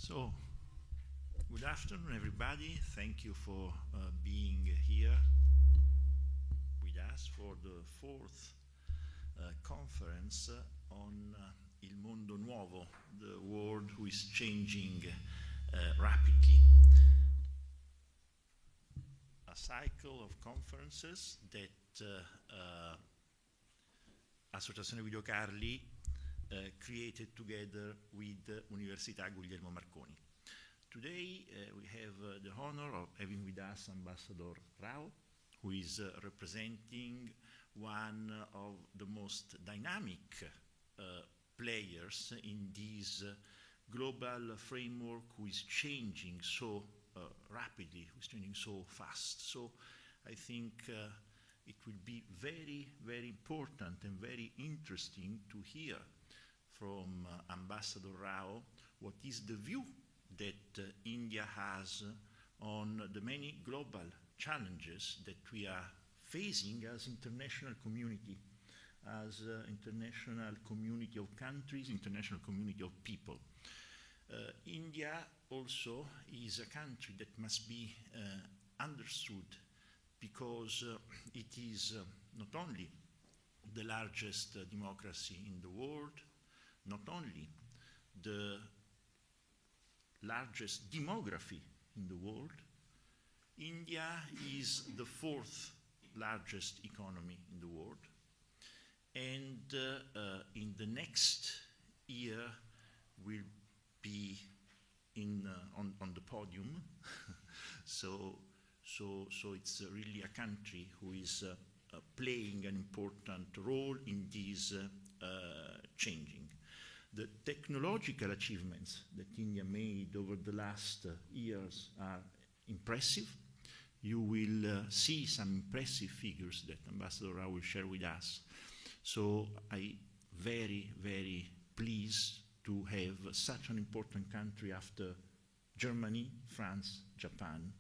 So, good afternoon, everybody. Thank you for being here with us for the fourth conference on Il Mondo Nuovo, the world who is changing rapidly. A cycle of conferences that Associazione Guido Carli created together with Università Guglielmo Marconi. Today we have the honor of having with us Ambassador Rao, who is representing one of the most dynamic players in this global framework who is changing so rapidly, who is changing so fast. So I think it will be very, very important and very interesting to hear from Ambassador Rao what is the view that India has on the many global challenges that we are facing as international community, as international community of countries, international community of people. India also is a country that must be understood because it is not only the largest democracy in the world, not only the largest demography in the world, India is the fourth largest economy in the world, and in the next year will be on the podium. so it's really a country who is playing an important role in this changing. The technological achievements that India made over the last years are impressive. You will see some impressive figures that Ambassador Rao will share with us. So I'm very, very pleased to have such an important country after Germany, France, Japan,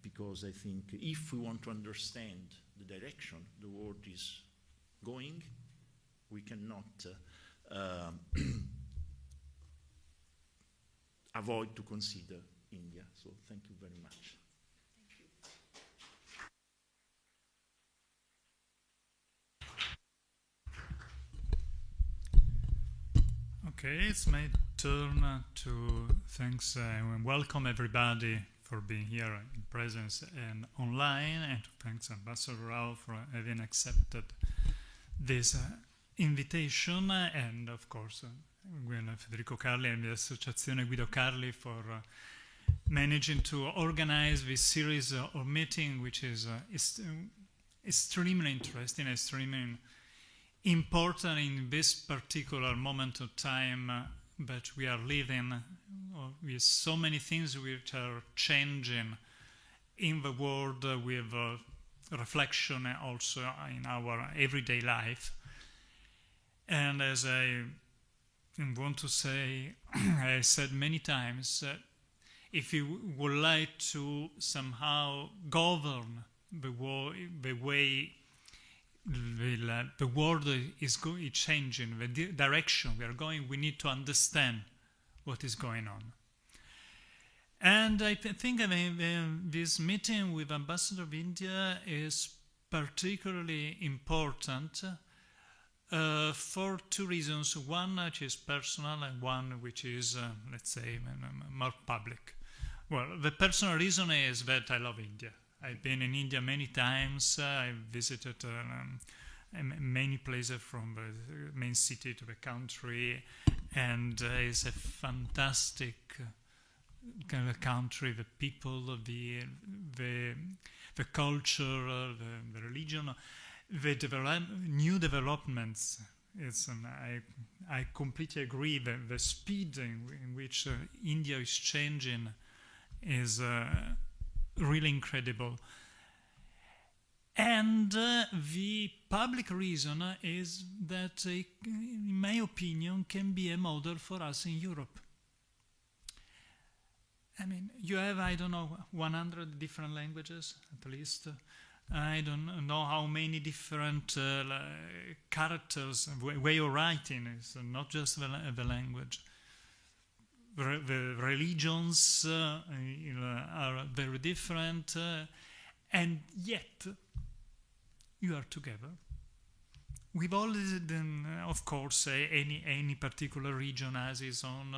because I think if we want to understand the direction the world is going, we cannot avoid to consider India. So thank you very much. Okay, it's my turn to thanks and welcome everybody for being here in presence and online, and to thanks Ambassador Rao for having accepted this invitation, and of course Federico Carli and the Associazione Guido Carli for managing to organize this series of meeting, which is extremely interesting, extremely important in this particular moment of time that we are living, with so many things which are changing in the world, with reflection also in our everyday life. And as I want to say, I said many times, if you would like to somehow govern the way the world is changing, the direction we are going, we need to understand what is going on. And I think this meeting with Ambassador of India is particularly important for two reasons. One which is personal and one which is, let's say, more public. Well, the personal reason is that I love India. I've been in India many times. I've visited many places from the main city to the country, and it's a fantastic kind of country. The people, the culture, the religion, the new developments. I completely agree that the speed in which India is changing is really incredible. And the public reason is that, in my opinion, can be a model for us in Europe. I mean, you have, 100 different languages, at least. I don't know how many different characters, way of writing is not just the language. the religions are very different, and yet you are together. With all of course, any particular region has its own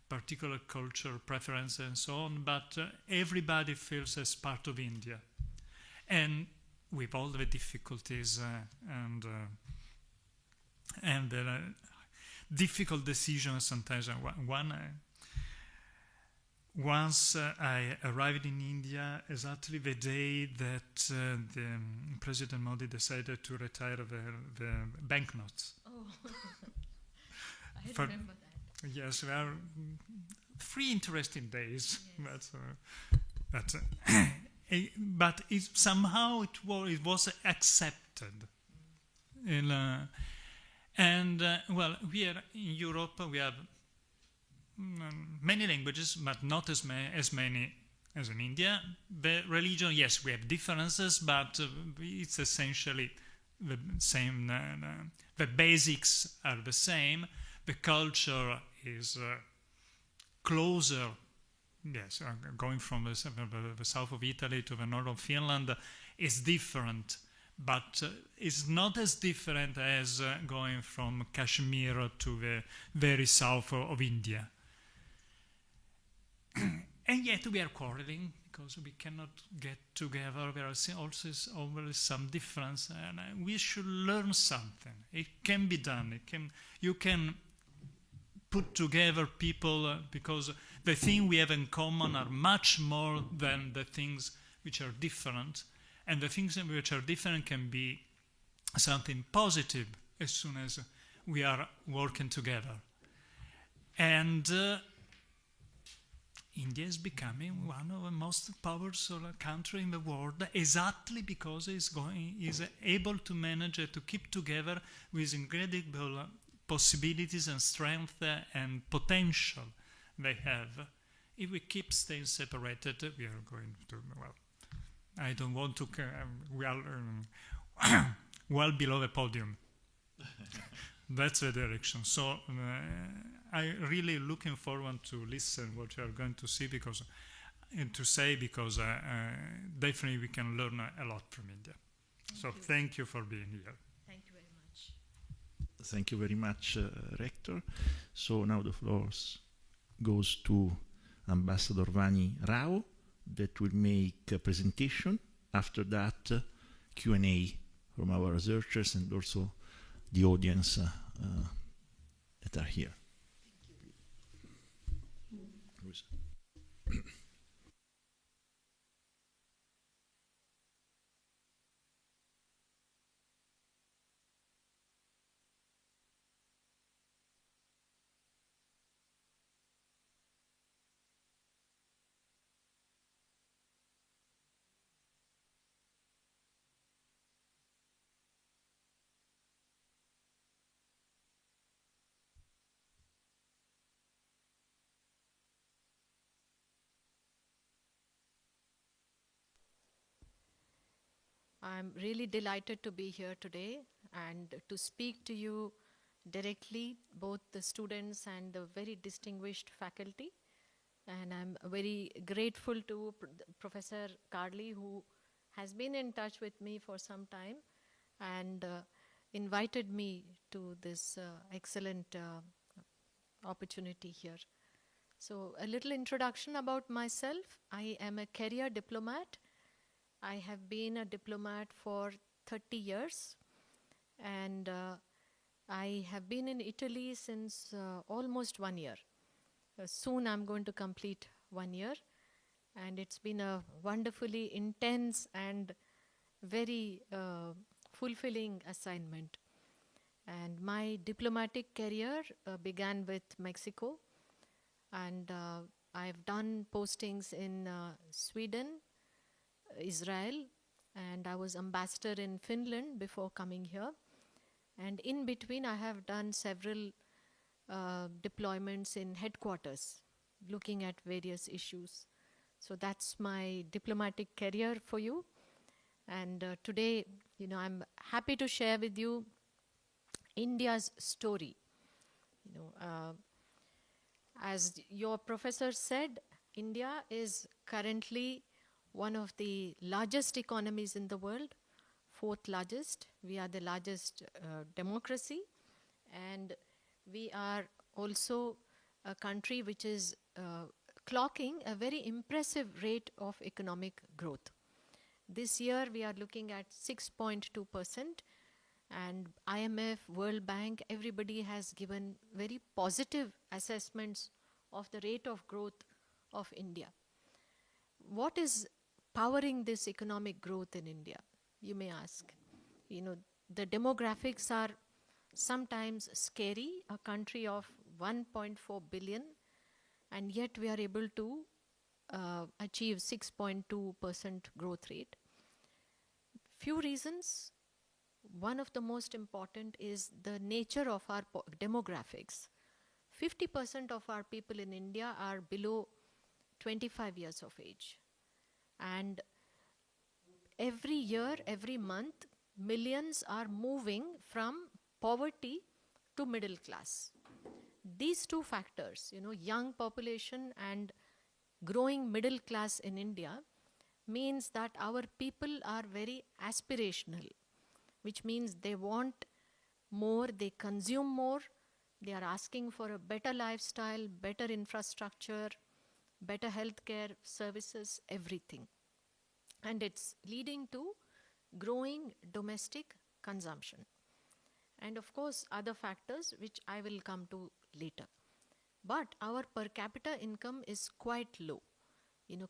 particular culture, preference, and so on, but everybody feels as part of India. And with all the difficulties and the difficult decisions sometimes. Once I arrived in India, exactly the day that the President Modi decided to retire the banknotes. Oh, I remember that. Yes, there are 3 interesting days. Yes. But somehow it was accepted. Well, here in Europe we have many languages, but not as many as in India. The religion, yes, we have differences, but it's essentially the same. The basics are the same. The culture is closer. Yes, going from the south of Italy to the north of Finland is different, but it's not as different as going from Kashmir to the very south of India. And yet we are quarreling because we cannot get together. There are also always some difference, and we should learn something. It can be done. You can put together people because the things we have in common are much more than the things which are different, and the things which are different can be something positive as soon as we are working together. And India is becoming one of the most powerful countries in the world exactly because it's able to manage to keep together with incredible possibilities and strength and potential they have. If we keep staying separated, we are going to, well, I don't want to, we are well below the podium. That's the direction. So I really looking forward to listen what you are going to see because definitely we can learn a lot from India. Thank you for being here. Thank you very much. Thank you very much, Rector. So now the floor goes to Ambassador Vani Rao that will make a presentation. After that, Q&A from our researchers and also the audience that are here. I'm really delighted to be here today and to speak to you directly, both the students and the very distinguished faculty. And I'm very grateful to Professor Quali, who has been in touch with me for some time and invited me to this excellent opportunity here. So a little introduction about myself. I am a career diplomat. I have been a diplomat for 30 years, and I have been in Italy since almost 1 year. Soon I'm going to complete 1 year, and it's been a wonderfully intense and very fulfilling assignment. And my diplomatic career began with Mexico, and I've done postings in Sweden, Israel, and I was ambassador in Finland before coming here. And in between, I have done several deployments in headquarters, looking at various issues. So that's my diplomatic career for you. And today, I'm happy to share with you India's story. As your professor said, India is currently one of the largest economies in the world, fourth largest. We are the largest democracy, and we are also a country which is clocking a very impressive rate of economic growth. This year we are looking at 6.2%, and IMF, World Bank, everybody has given very positive assessments of the rate of growth of India. What is powering this economic growth in India, you may ask? The demographics are sometimes scary, a country of 1.4 billion, and yet we are able to achieve 6.2% growth rate. Few reasons. One of the most important is the nature of our demographics. 50% of our people in India are below 25 years of age. And every year, every month, millions are moving from poverty to middle class. These two factors, young population and growing middle class in India, means that our people are very aspirational, which means they want more, they consume more, they are asking for a better lifestyle, better infrastructure, better healthcare services, everything. And it's leading to growing domestic consumption. And of course, other factors which I will come to later. But our per capita income is quite low.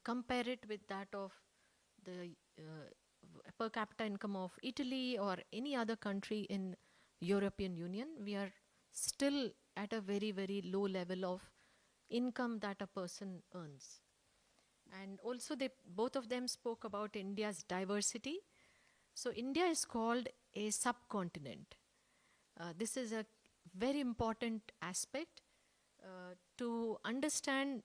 Compare it with that of the per capita income of Italy or any other country in European Union. We are still at a very, very low level of income that a person earns. And also both of them spoke about India's diversity. So India is called a subcontinent. This is a very important aspect. To understand,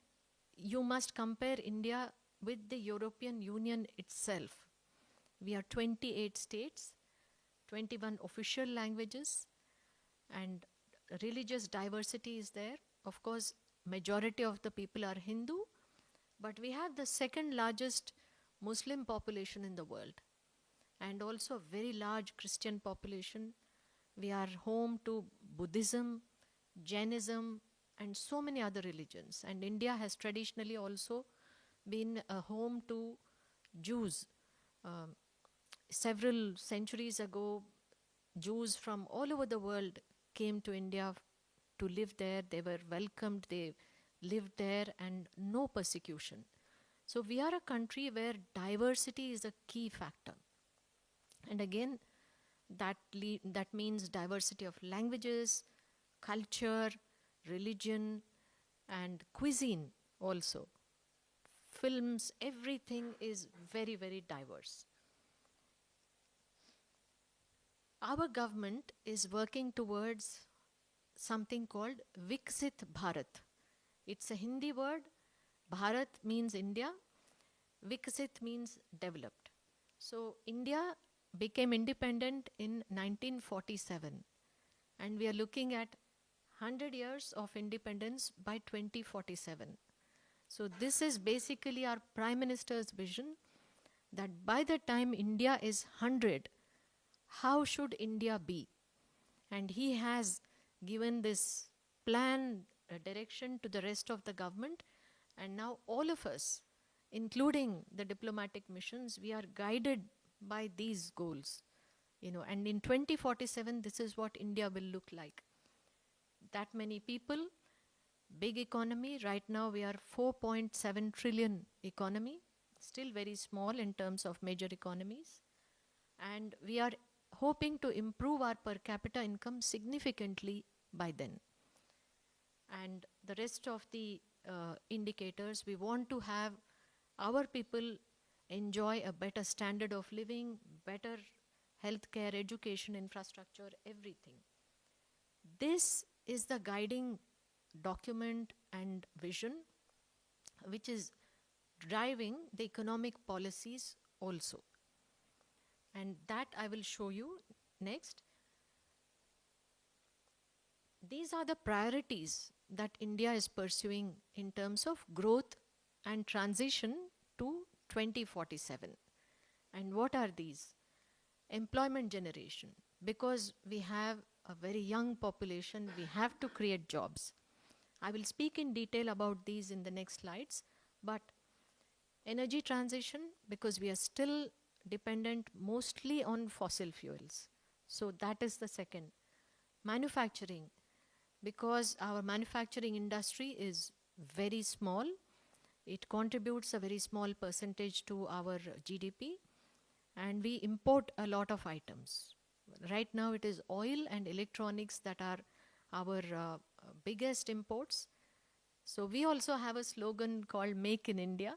you must compare India with the European Union itself. We are 28 states, 21 official languages, and religious diversity is there. Of course, majority of the people are Hindu, but we have the second largest Muslim population in the world, and also a very large Christian population. We are home to Buddhism, Jainism, and so many other religions. And India has traditionally also been a home to Jews. Several centuries ago, Jews from all over the world came to India to live there. They were welcomed, they lived there, and no persecution. So we are a country where diversity is a key factor. And again, that means diversity of languages, culture, religion, and cuisine also. Films, everything is very, very diverse. Our government is working towards something called Viksit Bharat. It's a Hindi word. Bharat means India. Viksit means developed. So India became independent in 1947. And we are looking at 100 years of independence by 2047. So this is basically our Prime Minister's vision, that by the time India is 100, how should India be? And he has given this plan, direction to the rest of the government. And now all of us, including the diplomatic missions, we are guided by these goals. And in 2047, this is what India will look like. That many people, big economy. Right now we are 4.7 trillion economy, still very small in terms of major economies. And we are hoping to improve our per capita income significantly by then. And the rest of the indicators, we want to have our people enjoy a better standard of living, better healthcare, education, infrastructure, everything. This is the guiding document and vision which is driving the economic policies also. And that I will show you next. These are the priorities that India is pursuing in terms of growth and transition to 2047. And what are these? Employment generation. Because we have a very young population, we have to create jobs. I will speak in detail about these in the next slides, but energy transition, because we are still dependent mostly on fossil fuels. So that is the second. Manufacturing, because our manufacturing industry is very small. It contributes a very small percentage to our GDP, and we import a lot of items. Right now it is oil and electronics that are our biggest imports. So we also have a slogan called Make in India,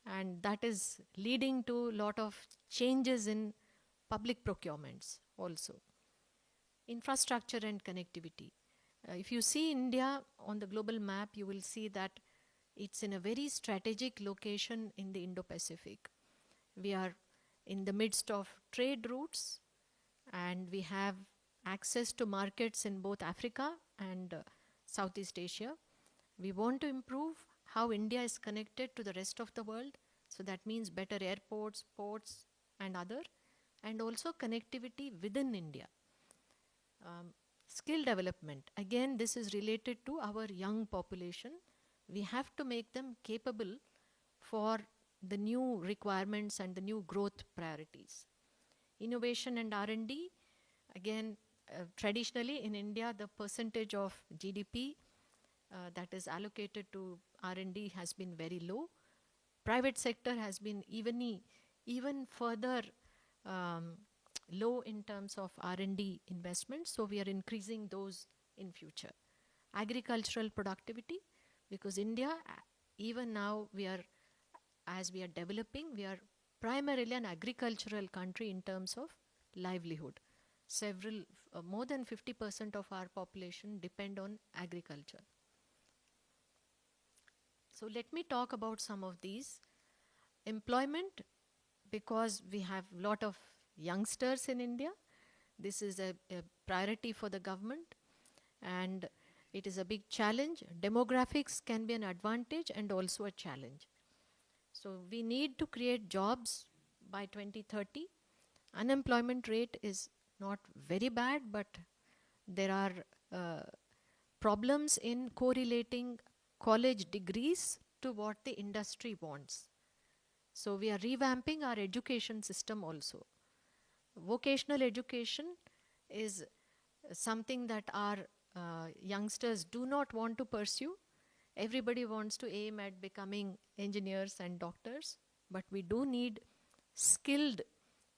and that is leading to a lot of changes in public procurements also. Infrastructure and connectivity. If you see India on the global map, you will see that it's in a very strategic location in the Indo-Pacific. We are in the midst of trade routes, and we have access to markets in both Africa and Southeast Asia. We want to improve how India is connected to the rest of the world. So that means better airports, ports, and other, and also connectivity within India. Skill development. Again, this is related to our young population. We have to make them capable for the new requirements and the new growth priorities. Innovation and R&D. Again, traditionally in India, the percentage of GDP that is allocated to R&D has been very low. Private sector has been even further low in terms of R&D investments, so we are increasing those in future. Agricultural productivity, because India, even now as we are developing, we are primarily an agricultural country in terms of livelihood. More than 50% of our population depend on agriculture. So let me talk about some of these. Employment, because we have a lot of youngsters in India. This is a priority for the government, and it is a big challenge. Demographics can be an advantage and also a challenge. So we need to create jobs by 2030. Unemployment rate is not very bad, but there are problems in correlating college degrees to what the industry wants. So we are revamping our education system also. Vocational education is something that our youngsters do not want to pursue. Everybody wants to aim at becoming engineers and doctors, but we do need skilled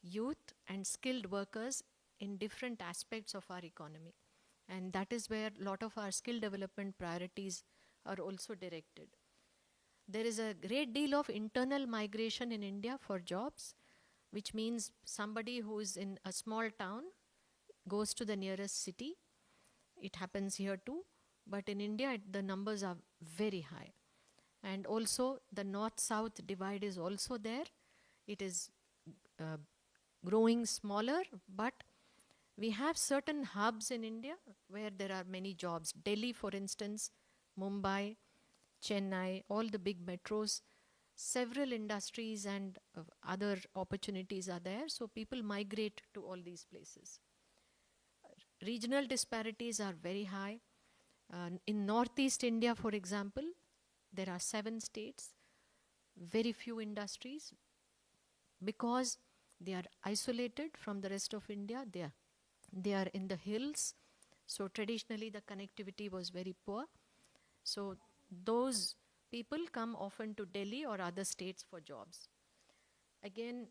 youth and skilled workers in different aspects of our economy. And that is where a lot of our skill development priorities are also directed. There is a great deal of internal migration in India for jobs, which means somebody who is in a small town goes to the nearest city. It happens here too, but in India the numbers are very high. And also the north-south divide is also there. It is growing smaller, but we have certain hubs in India where there are many jobs. Delhi, for instance, Mumbai, Chennai, all the big metros, several industries and other opportunities are there, so people migrate to all these places. Regional disparities are very high. In Northeast India, for example, there are 7 states, very few industries, because they are isolated from the rest of India. They are in the hills, so traditionally the connectivity was very poor. So those people come often to Delhi or other states for jobs. Again,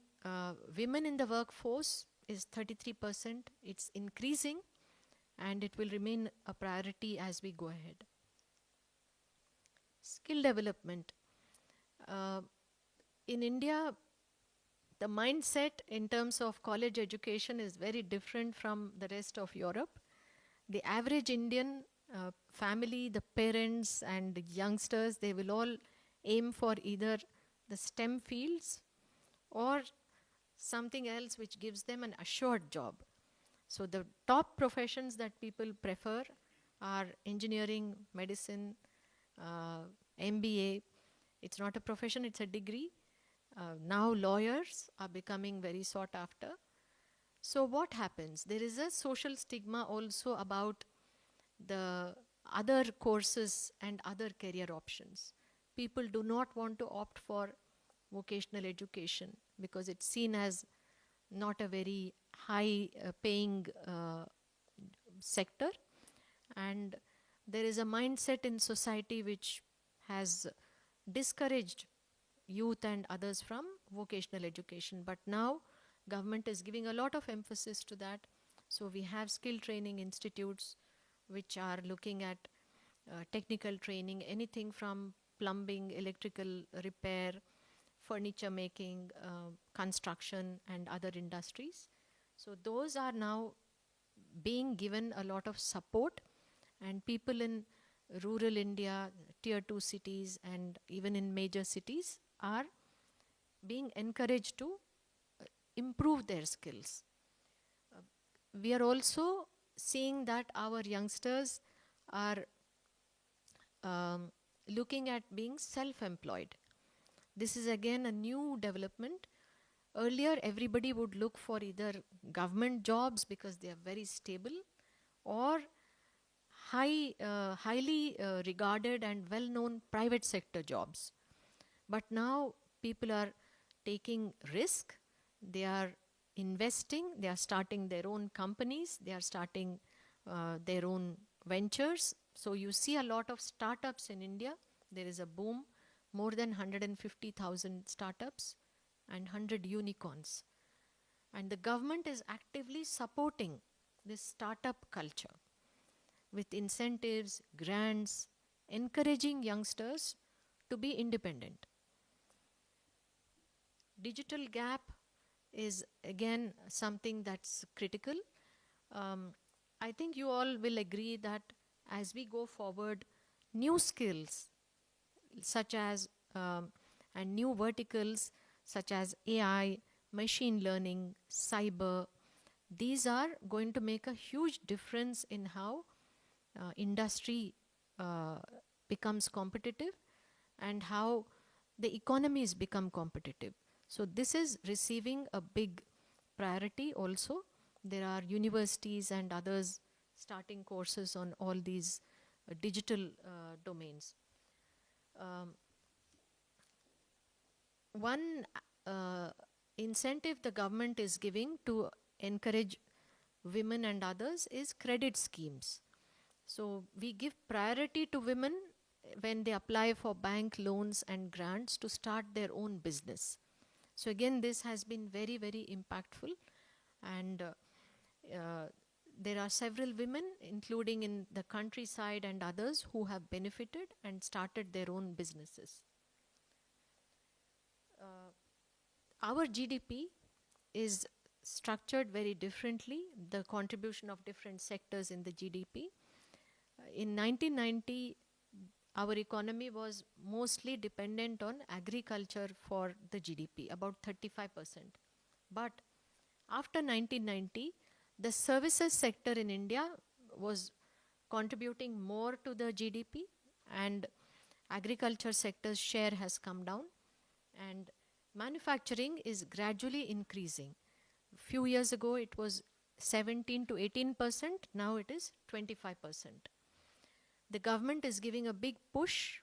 women in the workforce is 33%. It's increasing, and it will remain a priority as we go ahead. Skill development. In India, the mindset in terms of college education is very different from the rest of Europe. The average Indian family, the parents and the youngsters, they will all aim for either the STEM fields or something else which gives them an assured job. So the top professions that people prefer are engineering, medicine, MBA. It's not a profession, it's a degree. Now lawyers are becoming very sought after. So what happens? There is a social stigma also about the other courses and other career options. People do not want to opt for vocational education because it's seen as not a very high paying sector, and there is a mindset in society which has discouraged youth and others from vocational education. But now government is giving a lot of emphasis to that. So we have skill training institutes which are looking at technical training, anything from plumbing, electrical repair, furniture making, construction, and other industries. So those are now being given a lot of support, and people in rural India, tier 2 cities, and even in major cities are being encouraged to improve their skills. We are also seeing that our youngsters are looking at being self-employed. This is again a new development. Earlier, everybody would look for either government jobs because they are very stable, or highly regarded and well-known private sector jobs. But now people are taking risk, they are investing, they are starting their own companies, they are starting their own ventures. So you see a lot of startups in India. There is a boom, more than 150,000 startups and 100 unicorns. And the government is actively supporting this startup culture with incentives, grants, encouraging youngsters to be independent. Digital gap is again something that's critical. I think you all will agree that as we go forward, new skills such as and new verticals such as AI, machine learning, cyber, these are going to make a huge difference in how industry becomes competitive and how the economies become competitive. So this is receiving a big priority also. There are universities and others starting courses on all these digital domains. One incentive the government is giving to encourage women and others is credit schemes. So we give priority to women when they apply for bank loans and grants to start their own business. So again, this has been very, very impactful, and there are several women, including in the countryside and others, who have benefited and started their own businesses. Our GDP is structured very differently, the contribution of different sectors in the GDP. In 1990, our economy was mostly dependent on agriculture for the GDP, about 35%. But after 1990, the services sector in India was contributing more to the GDP, and agriculture sector's share has come down, and manufacturing is gradually increasing. A few years ago, it was 17 to 18%, now it is 25%. The government is giving a big push,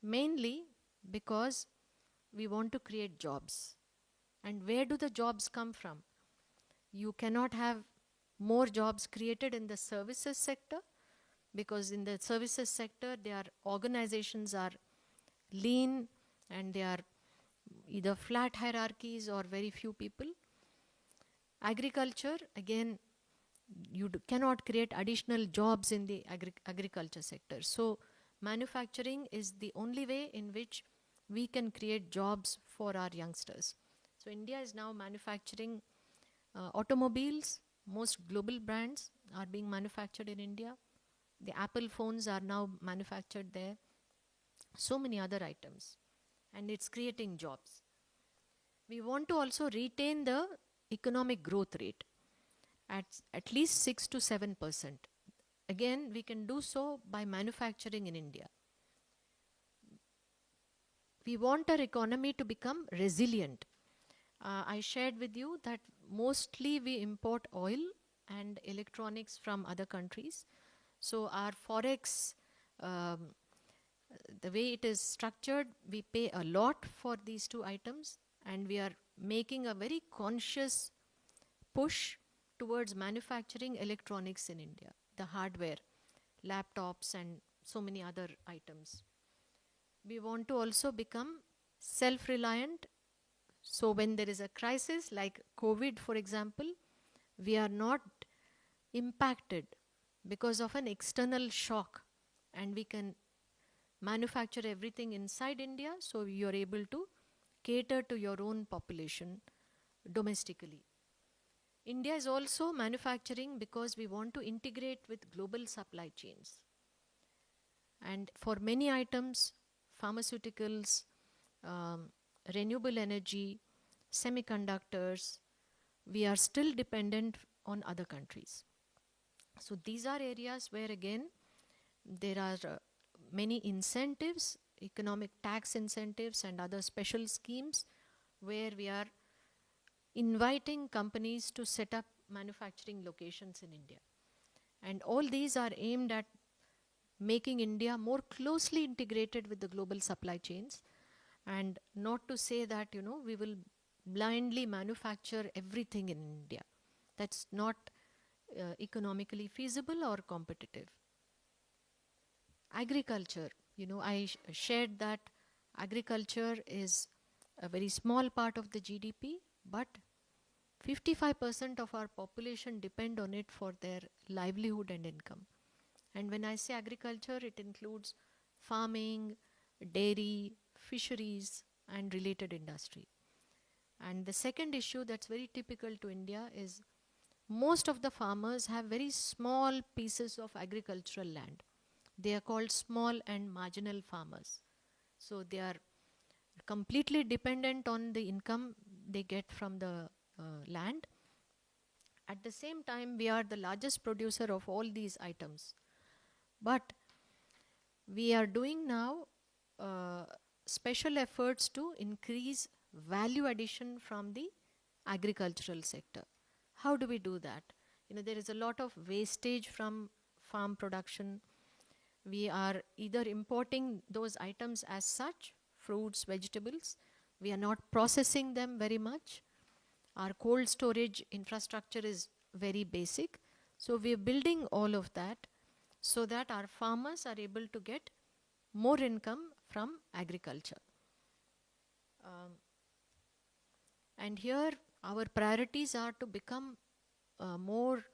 mainly because we want to create jobs. And where do the jobs come from? You cannot have more jobs created in the services sector, because in the services sector, their organizations are lean and they are either flat hierarchies or very few people. Agriculture, again, you cannot create additional jobs in the agriculture sector. So manufacturing is the only way in which we can create jobs for our youngsters. So India is now manufacturing automobiles. Most global brands are being manufactured in India. The Apple phones are now manufactured there. So many other items. And it's creating jobs. We want to also retain the economic growth rate at least 6 to 7%. again, we can do so by manufacturing in India. We want our economy to become resilient. I shared with you that mostly we import oil and electronics from other countries. So our forex, the way it is structured, we pay a lot for these two items, and we are making a very conscious push towards manufacturing electronics in India, the hardware, laptops and so many other items. We want to also become self-reliant. So when there is a crisis like COVID, for example, we are not impacted because of an external shock, and we can manufacture everything inside India, so you are able to cater to your own population domestically. India is also manufacturing because we want to integrate with global supply chains. And for many items, pharmaceuticals, renewable energy, semiconductors, we are still dependent on other countries. So these are areas where, again, there are many incentives, economic tax incentives and other special schemes where we are inviting companies to set up manufacturing locations in India. And all these are aimed at making India more closely integrated with the global supply chains, and not to say that, we will blindly manufacture everything in India. That's not economically feasible or competitive. Agriculture, I shared that agriculture is a very small part of the GDP, but 55% of our population depend on it for their livelihood and income. And when I say agriculture, it includes farming, dairy, fisheries, and related industry. And the second issue that's very typical to India is most of the farmers have very small pieces of agricultural land. They are called small and marginal farmers. So they are completely dependent on the income they get from the land. At the same time, we are the largest producer of all these items. But we are doing now special efforts to increase value addition from the agricultural sector. How do we do that? There is a lot of wastage from farm production. We are either importing those items as such, fruits, vegetables. We are not processing them very much. Our cold storage infrastructure is very basic. So we are building all of that so that our farmers are able to get more income from agriculture. And here our priorities are to become more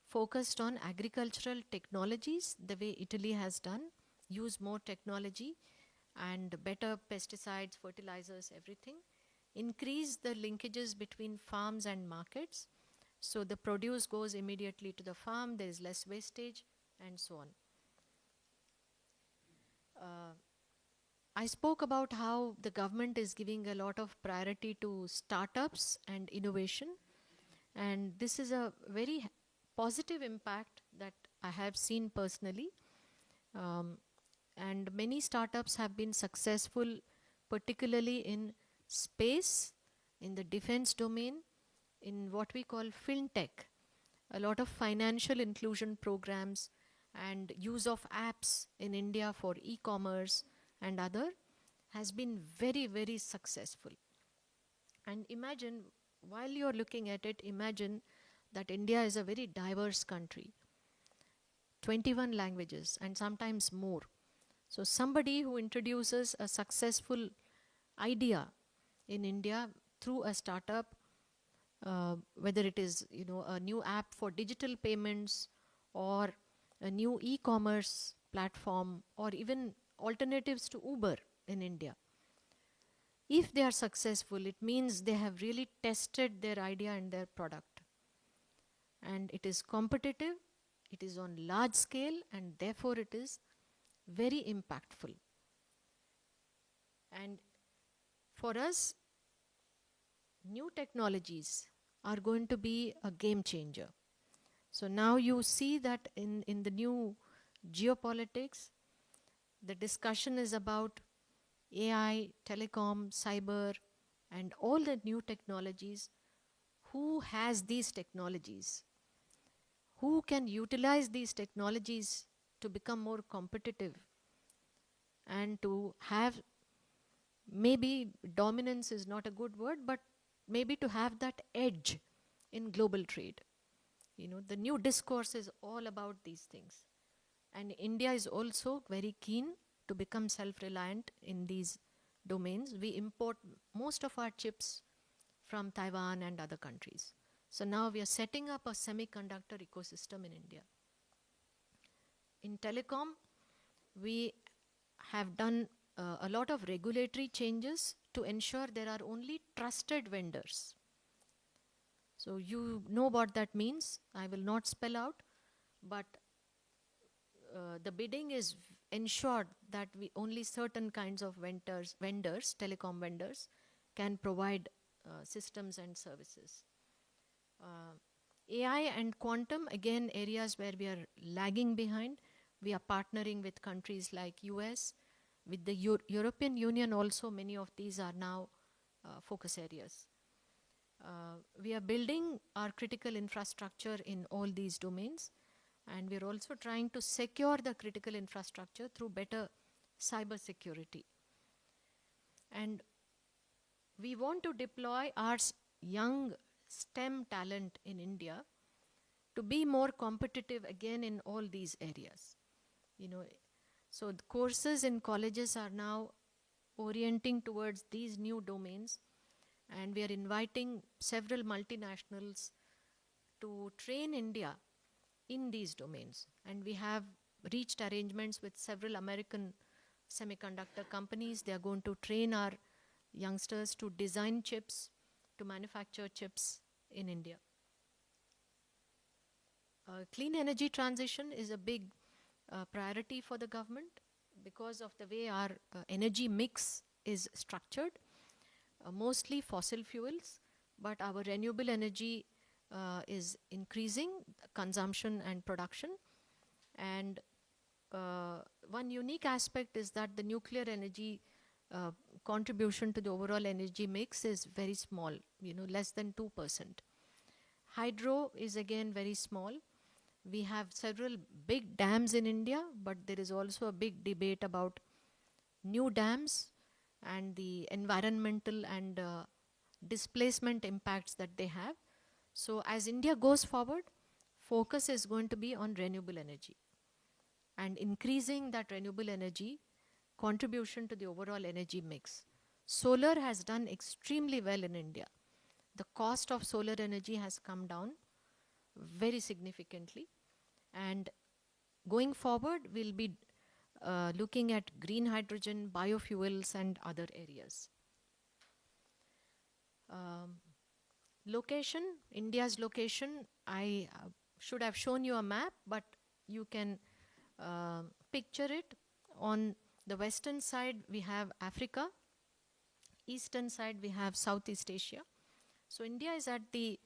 focused on agricultural technologies, the way Italy has done, use more technology and better pesticides, fertilizers, everything. Increase the linkages between farms and markets, so the produce goes immediately to the farm, there is less wastage, and so on. I spoke about how the government is giving a lot of priority to startups and innovation, and this is a very positive impact that I have seen personally. And many startups have been successful, particularly in space, in the defense domain, in what we call fintech. A lot of financial inclusion programs and use of apps in India for e-commerce and other has been very, very successful. And imagine, while you're looking at it, imagine that India is a very diverse country. 21 languages and sometimes more. So somebody who introduces a successful idea in India through a startup, whether it is a new app for digital payments or a new e-commerce platform or even alternatives to Uber in India. If they are successful, it means they have really tested their idea and their product. And it is competitive, it is on large scale, and therefore it is very impactful. And for us, new technologies are going to be a game changer. So now you see that in the new geopolitics, the discussion is about AI, telecom, cyber, and all the new technologies. Who has these technologies? Who can utilize these technologies to become more competitive and to have, maybe dominance is not a good word, but maybe to have that edge in global trade. The new discourse is all about these things. And India is also very keen to become self-reliant in these domains. We import most of our chips from Taiwan and other countries. So now we are setting up a semiconductor ecosystem in India. In telecom, we have done a lot of regulatory changes to ensure there are only trusted vendors. So you know what that means. I will not spell out, but the bidding is ensured that only certain kinds of vendors, telecom vendors, can provide systems and services. AI and quantum, again, areas where we are lagging behind. We are partnering with countries like US, with the European Union also. Many of these are now focus areas. We are building our critical infrastructure in all these domains, and we're also trying to secure the critical infrastructure through better cyber security. And we want to deploy our young STEM talent in India to be more competitive again in all these areas. So the courses in colleges are now orienting towards these new domains, and we are inviting several multinationals to train India in these domains. And we have reached arrangements with several American semiconductor companies. They are going to train our youngsters to design chips, to manufacture chips in India. Clean energy transition is a big priority for the government because of the way our energy mix is structured. Mostly fossil fuels, but our renewable energy is increasing consumption and production. And one unique aspect is that the nuclear energy contribution to the overall energy mix is very small, less than 2%. Hydro is again very small. We have several big dams in India, but there is also a big debate about new dams and the environmental and displacement impacts that they have. So as India goes forward, focus is going to be on renewable energy and increasing that renewable energy contribution to the overall energy mix. Solar has done extremely well in India. The cost of solar energy has come down very significantly, and going forward we'll be looking at green hydrogen, biofuels, and other areas. Location, India's location, I should have shown you a map, but you can picture it. On the western side we have Africa, eastern side we have Southeast Asia. So India is at the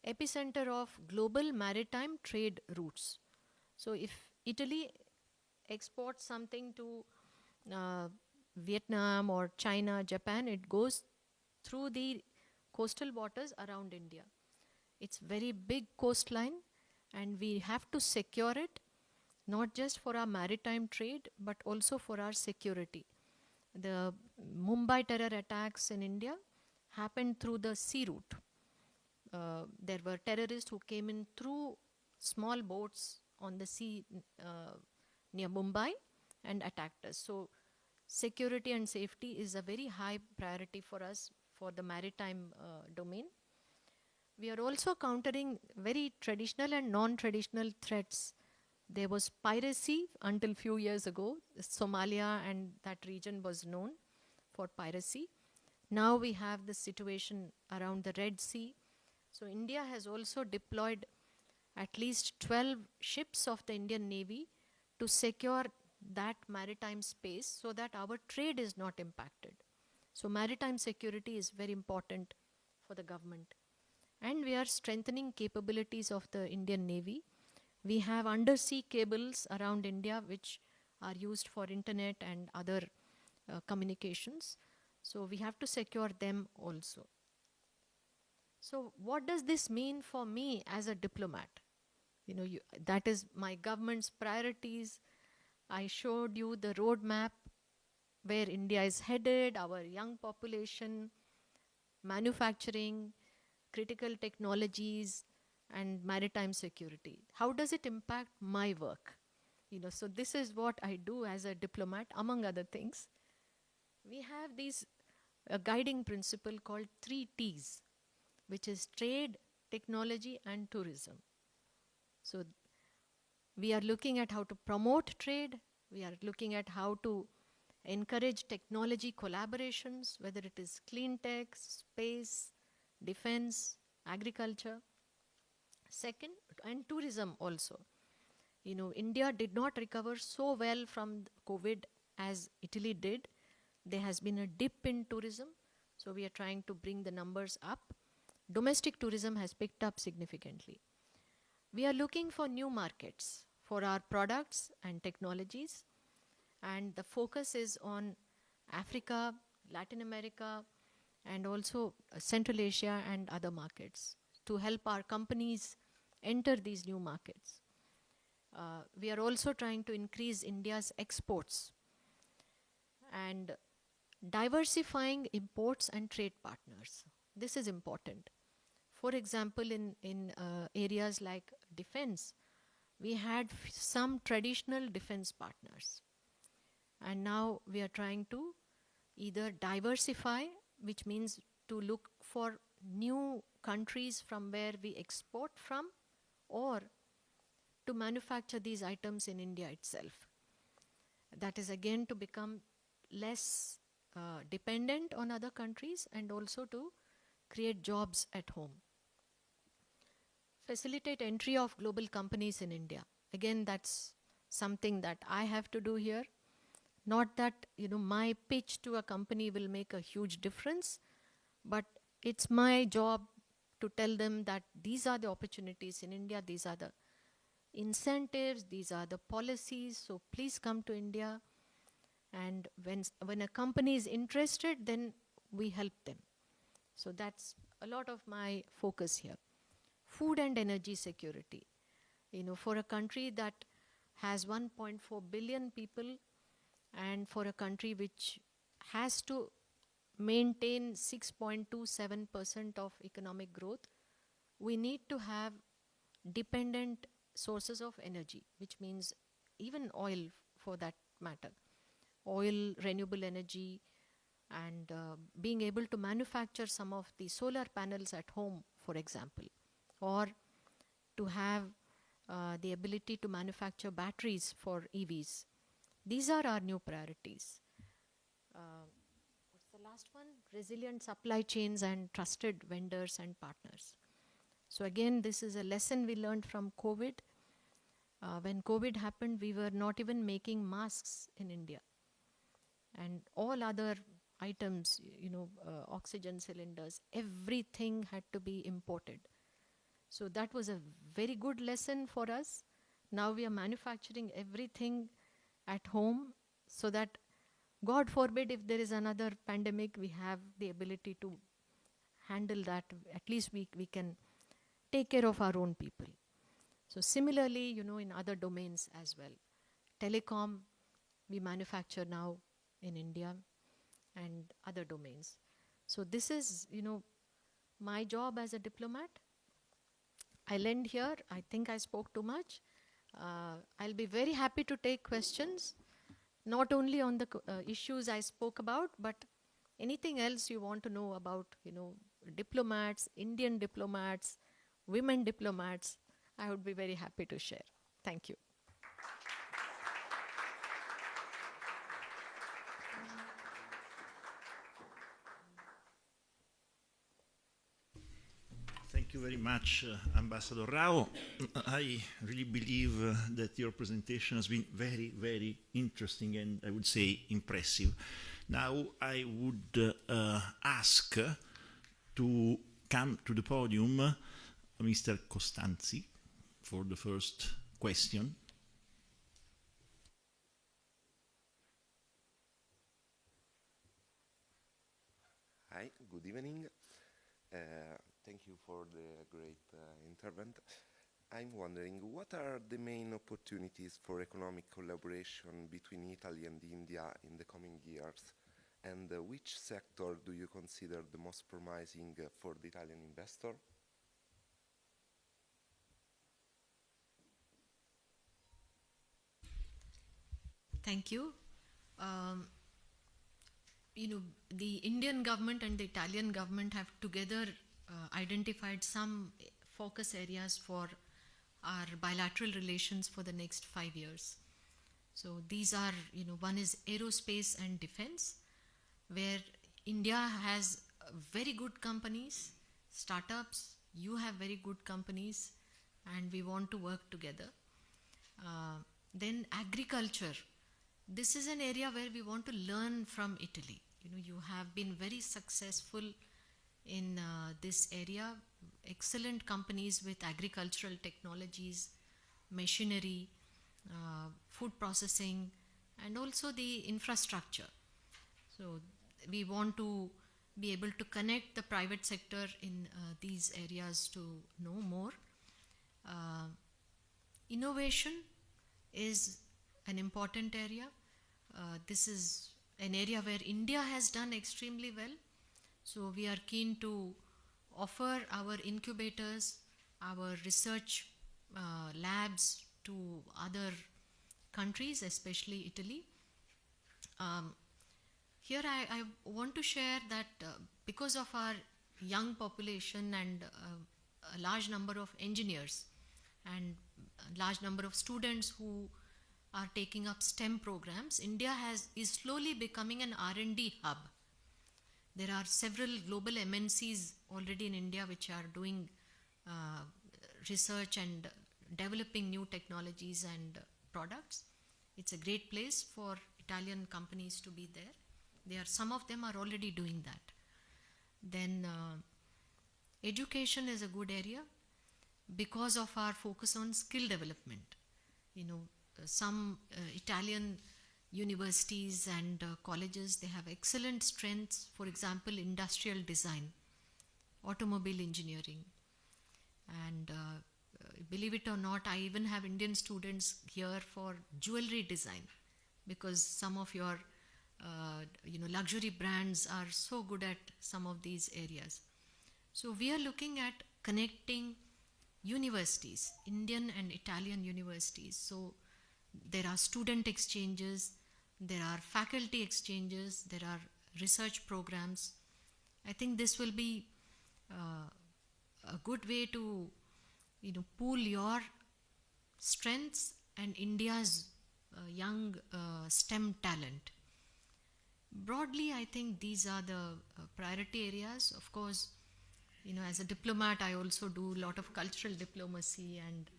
epicenter of global maritime trade routes. So if Italy exports something to Vietnam or China, Japan, it goes through the coastal waters around India. It's very big coastline, and we have to secure it, not just for our maritime trade, but also for our security. The Mumbai terror attacks in India happened through the sea route. There were terrorists who came in through small boats on the sea near Mumbai and attacked us. So security and safety is a very high priority for us for the maritime domain. We are also countering very traditional and non-traditional threats. There was piracy until few years ago. Somalia and that region was known for piracy. Now we have the situation around the Red Sea. So India has also deployed at least 12 ships of the Indian Navy to secure that maritime space so that our trade is not impacted. So maritime security is very important for the government. And we are strengthening capabilities of the Indian Navy. We have undersea cables around India which are used for internet and other communications. So we have to secure them also. So what does this mean for me as a diplomat? That is my government's priorities. I showed you the roadmap where India is headed, our young population, manufacturing, critical technologies, and maritime security. How does it impact my work? So this is what I do as a diplomat, among other things. We have these guiding principle called 3 T's, which is trade, technology, and tourism. So we are looking at how to promote trade. We are looking at how to encourage technology collaborations, whether it is clean tech, space, defense, agriculture. Second, and tourism also. India did not recover so well from COVID as Italy did. There has been a dip in tourism, so we are trying to bring the numbers up. Domestic tourism has picked up significantly. We are looking for new markets for our products and technologies, and the focus is on Africa, Latin America, and also Central Asia and other markets to help our companies enter these new markets. We are also trying to increase India's exports and diversifying imports and trade partners. This is important. For example, in areas like defense, we had some traditional defense partners. And now we are trying to either diversify, which means to look for new countries from where we export from, or to manufacture these items in India itself. That is again to become less dependent on other countries and also to create jobs at home. Facilitate entry of global companies in India. Again, that's something that I have to do here. Not that my pitch to a company will make a huge difference, but it's my job to tell them that these are the opportunities in India, these are the incentives, these are the policies, so please come to India. And when a company is interested, then we help them. So that's a lot of my focus here. Food and energy security. For a country that has 1.4 billion people, and for a country which has to maintain 6.27% of economic growth, we need to have dependent sources of energy, which means even oil for that matter. Oil, renewable energy, and being able to manufacture some of the solar panels at home, for example, or to have the ability to manufacture batteries for EVs. These are our new priorities. What's the last one? Resilient supply chains and trusted vendors and partners. So again, this is a lesson we learned from COVID. When COVID happened, we were not even making masks in India. And all other items, oxygen cylinders, everything had to be imported. So that was a very good lesson for us. Now we are manufacturing everything at home so that, God forbid, if there is another pandemic, we have the ability to handle that. At least we can take care of our own people. So similarly, in other domains as well. Telecom, we manufacture now in India, and other domains. So this is, my job as a diplomat. I'll end here. I think I spoke too much. I'll be very happy to take questions, not only on the issues I spoke about, but anything else you want to know about, diplomats, Indian diplomats, women diplomats. I would be very happy to share. Thank you. Thank you very much, Ambassador Rao. I really believe that your presentation has been very, very interesting and I would say impressive. Now I would ask to come to the podium Mr. Costanzi for the first question. Hi, good evening. Thank you for the great intervent. I'm wondering, what are the main opportunities for economic collaboration between Italy and India in the coming years? And which sector do you consider the most promising for the Italian investor? Thank you. The Indian government and the Italian government have together identified some focus areas for our bilateral relations for the next 5 years. So these are, one is aerospace and defense, where India has very good companies, startups, you have very good companies, and we want to work together. Then agriculture. This is an area where we want to learn from Italy. You have been very successful in this area, excellent companies with agricultural technologies, machinery, food processing, and also the infrastructure. So we want to be able to connect the private sector in these areas to know more. Innovation is an important area. This is an area where India has done extremely well. So we are keen to offer our incubators, our research labs to other countries, especially Italy. Here I want to share that because of our young population and a large number of engineers and a large number of students who are taking up STEM programs, India is slowly becoming an R&D hub. There are several global MNCs already in India which are doing research and developing new technologies and products. It's a great place for Italian companies to be there. Some of them are already doing that. Then education is a good area because of our focus on skill development. Some Italian universities and colleges, they have excellent strengths, for example, industrial design, automobile engineering. And believe it or not, I even have Indian students here for jewelry design, because some of your luxury brands are so good at some of these areas. So we are looking at connecting universities, Indian and Italian universities. So there are student exchanges, there are faculty exchanges, there are research programs. I think this will be a good way to pool your strengths and India's young STEM talent. Broadly, I think these are the priority areas. Of course, as a diplomat, I also do a lot of cultural diplomacy and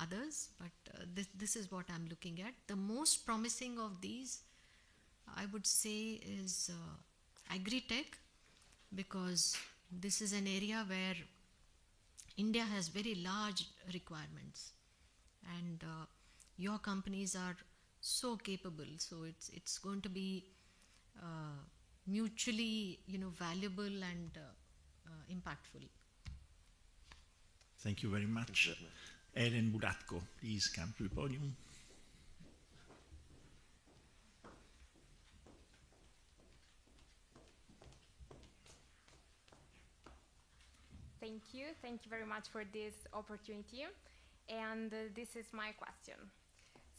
others, but this is what I'm looking at. The most promising of these, I would say, is agri-tech, because this is an area where India has very large requirements, and your companies are so capable, so it's going to be mutually valuable and impactful. Thank you very much. Ellen Buratko, please come to the podium. Thank you very much for this opportunity. And this is my question.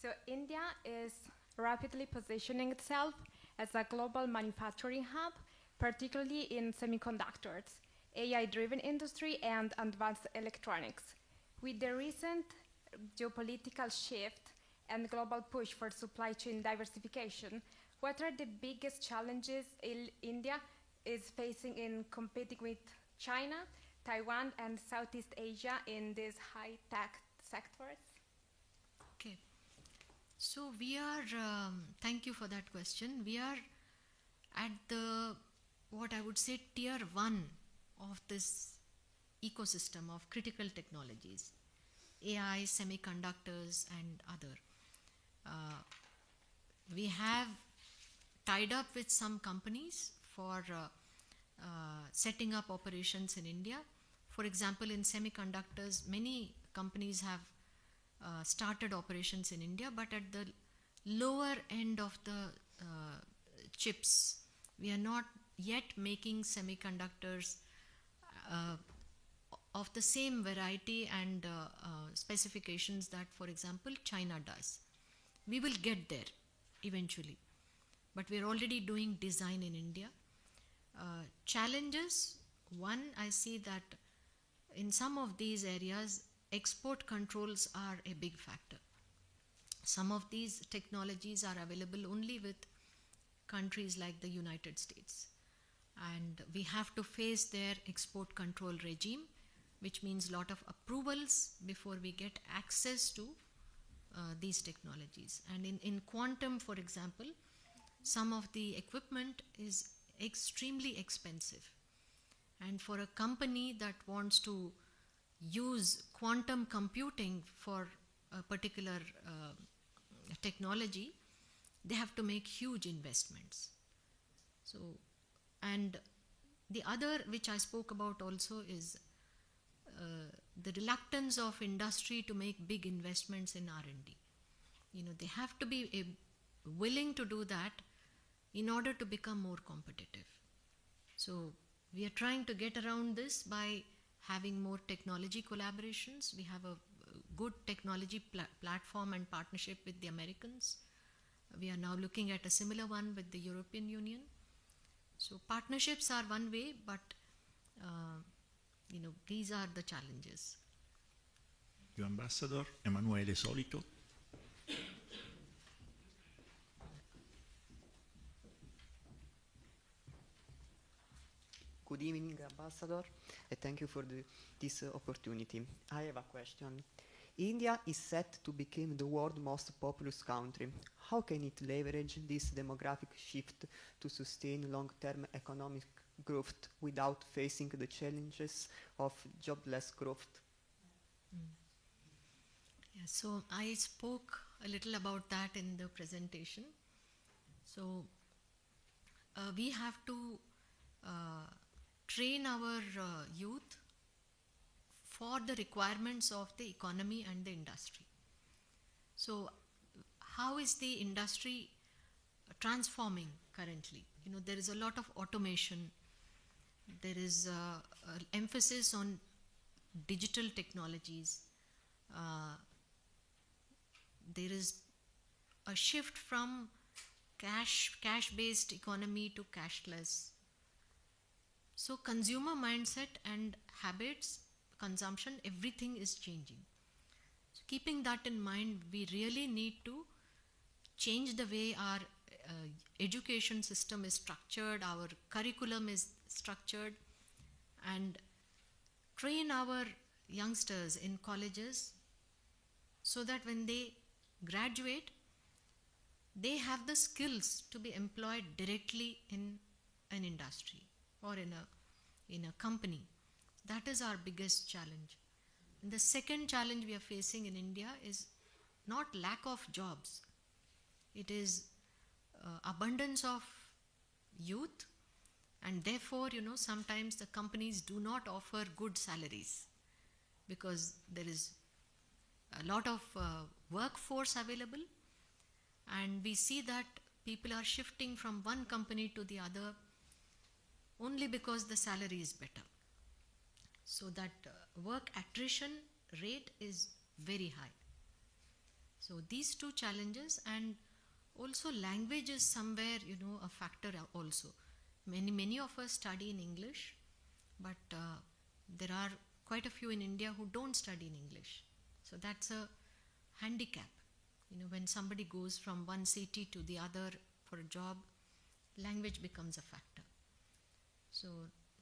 So India is rapidly positioning itself as a global manufacturing hub, particularly in semiconductors, AI-driven industry, and advanced electronics. With the recent geopolitical shift and global push for supply chain diversification, what are the biggest challenges India is facing in competing with China, Taiwan, and Southeast Asia in these high-tech sectors? Okay. So we are, thank you for that question. We are at the, what I would say, tier 1 of this ecosystem of critical technologies, AI, semiconductors, and other. We have tied up with some companies for setting up operations in India. For example, in semiconductors, many companies have started operations in India, but at the lower end of the chips. We are not yet making semiconductors of the same variety and specifications that, for example, China does. We will get there eventually, but we are already doing design in India. Challenges, one, I see that in some of these areas, export controls are a big factor. Some of these technologies are available only with countries like the United States. And we have to face their export control regime, which means a lot of approvals before we get access to these technologies. And in quantum, for example, some of the equipment is extremely expensive. And for a company that wants to use quantum computing for a particular technology, they have to make huge investments. So, and the other which I spoke about also is the reluctance of industry to make big investments in R&D. They have to be willing to do that in order to become more competitive. So we are trying to get around this by having more technology collaborations. We have a good technology platform and partnership with the Americans. We are now looking at a similar one with the European Union. So partnerships are one way, but these are the challenges. Thank you, Ambassador. Emanuele Solito. Good evening, Ambassador, and thank you for this opportunity. I have a question. India is set to become the world's most populous country. How can it leverage this demographic shift to sustain long-term economic growth without facing the challenges of jobless growth? Yeah, so I spoke a little about that in the presentation. So we have to train our youth for the requirements of the economy and the industry. So how is the industry transforming currently? There is a lot of automation. There is an emphasis on digital technologies. There is a shift from cash-based economy to cashless. So consumer mindset and habits, consumption, everything is changing. So keeping that in mind, we really need to change the way our education system is structured, our curriculum is structured, and train our youngsters in colleges so that when they graduate, they have the skills to be employed directly in an industry or in a company. That is our biggest challenge. And the second challenge we are facing in India is not lack of jobs. It is abundance of youth, and therefore, sometimes the companies do not offer good salaries because there is a lot of workforce available, and we see that people are shifting from one company to the other only because the salary is better. So that work attrition rate is very high. So these two challenges, and also language is somewhere, a factor also. Many of us study in English, but there are quite a few in India who don't study in English. So that's a handicap. When somebody goes from one city to the other for a job, language becomes a factor. So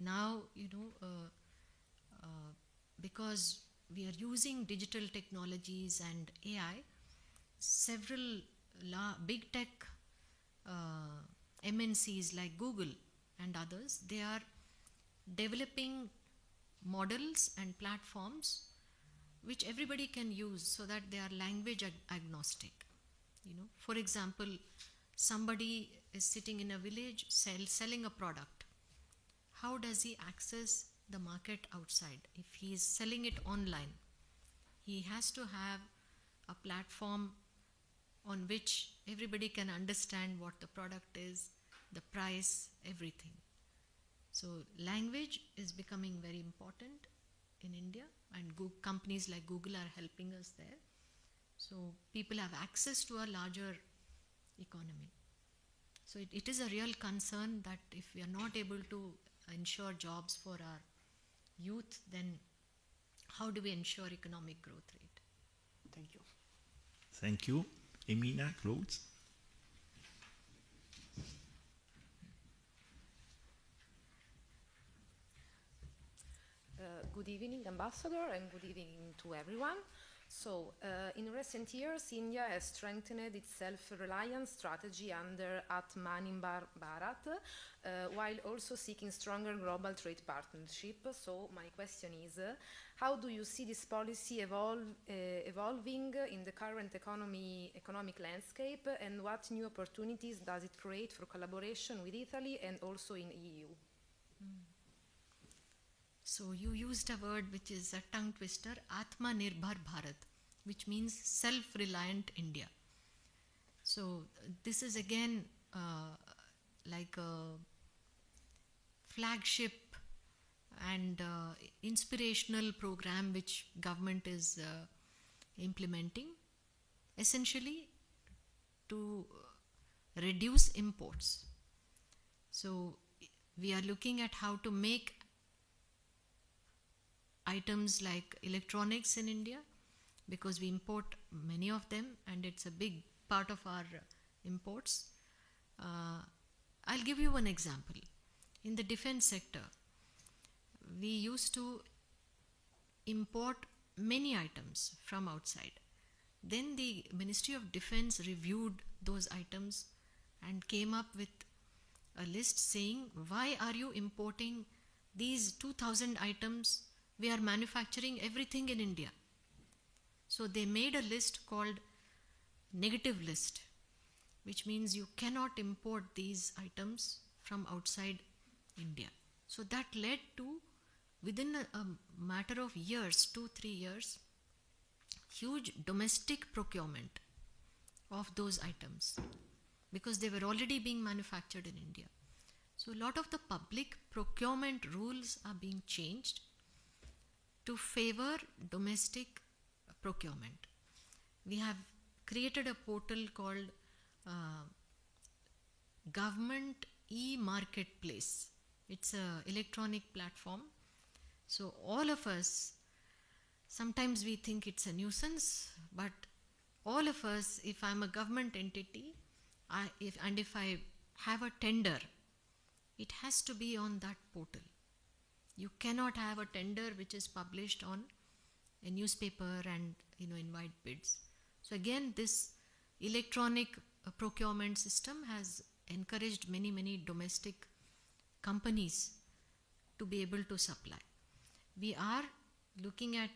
now, because we are using digital technologies and AI, several big tech MNCs like Google and others, they are developing models and platforms which everybody can use so that they are language agnostic. For example, somebody is sitting in a village selling a product. How does he access the market outside? If he is selling it online, he has to have a platform on which everybody can understand what the product is, the price, everything. So language is becoming very important in India, and companies like Google are helping us there. So people have access to a larger economy. So it is a real concern that if we are not able to ensure jobs for our youth, then how do we ensure economic growth rate? Thank you. Thank you. Emina, close. Good evening, Ambassador, and good evening to everyone. So, in recent years, India has strengthened its self-reliance strategy under Atmanirbhar Bharat, while also seeking stronger global trade partnership. So, my question is, how do you see this policy evolving in the current economic landscape, and what new opportunities does it create for collaboration with Italy and also in EU? So you used a word which is a tongue twister, Atmanirbhar Bharat, which means self-reliant India. So this is again like a flagship and inspirational program which government is implementing, essentially to reduce imports. So we are looking at how to make items like electronics in India, because we import many of them and it's a big part of our imports. I'll give you one example. In the defense sector, we used to import many items from outside. Then the Ministry of Defense reviewed those items and came up with a list saying, why are you importing these 2,000 items? We are manufacturing everything in India. So they made a list called negative list, which means you cannot import these items from outside India. So that led to, within a matter of years, 2-3 years, huge domestic procurement of those items because they were already being manufactured in India. So a lot of the public procurement rules are being changed to favor domestic procurement. We have created a portal called Government E-Marketplace. It's an electronic platform. So all of us, sometimes we think it's a nuisance, but all of us, if I'm a government entity, if I have a tender, it has to be on that portal. You cannot have a tender which is published on a newspaper and invite bids. So again, this electronic procurement system has encouraged many domestic companies to be able to supply. We are looking at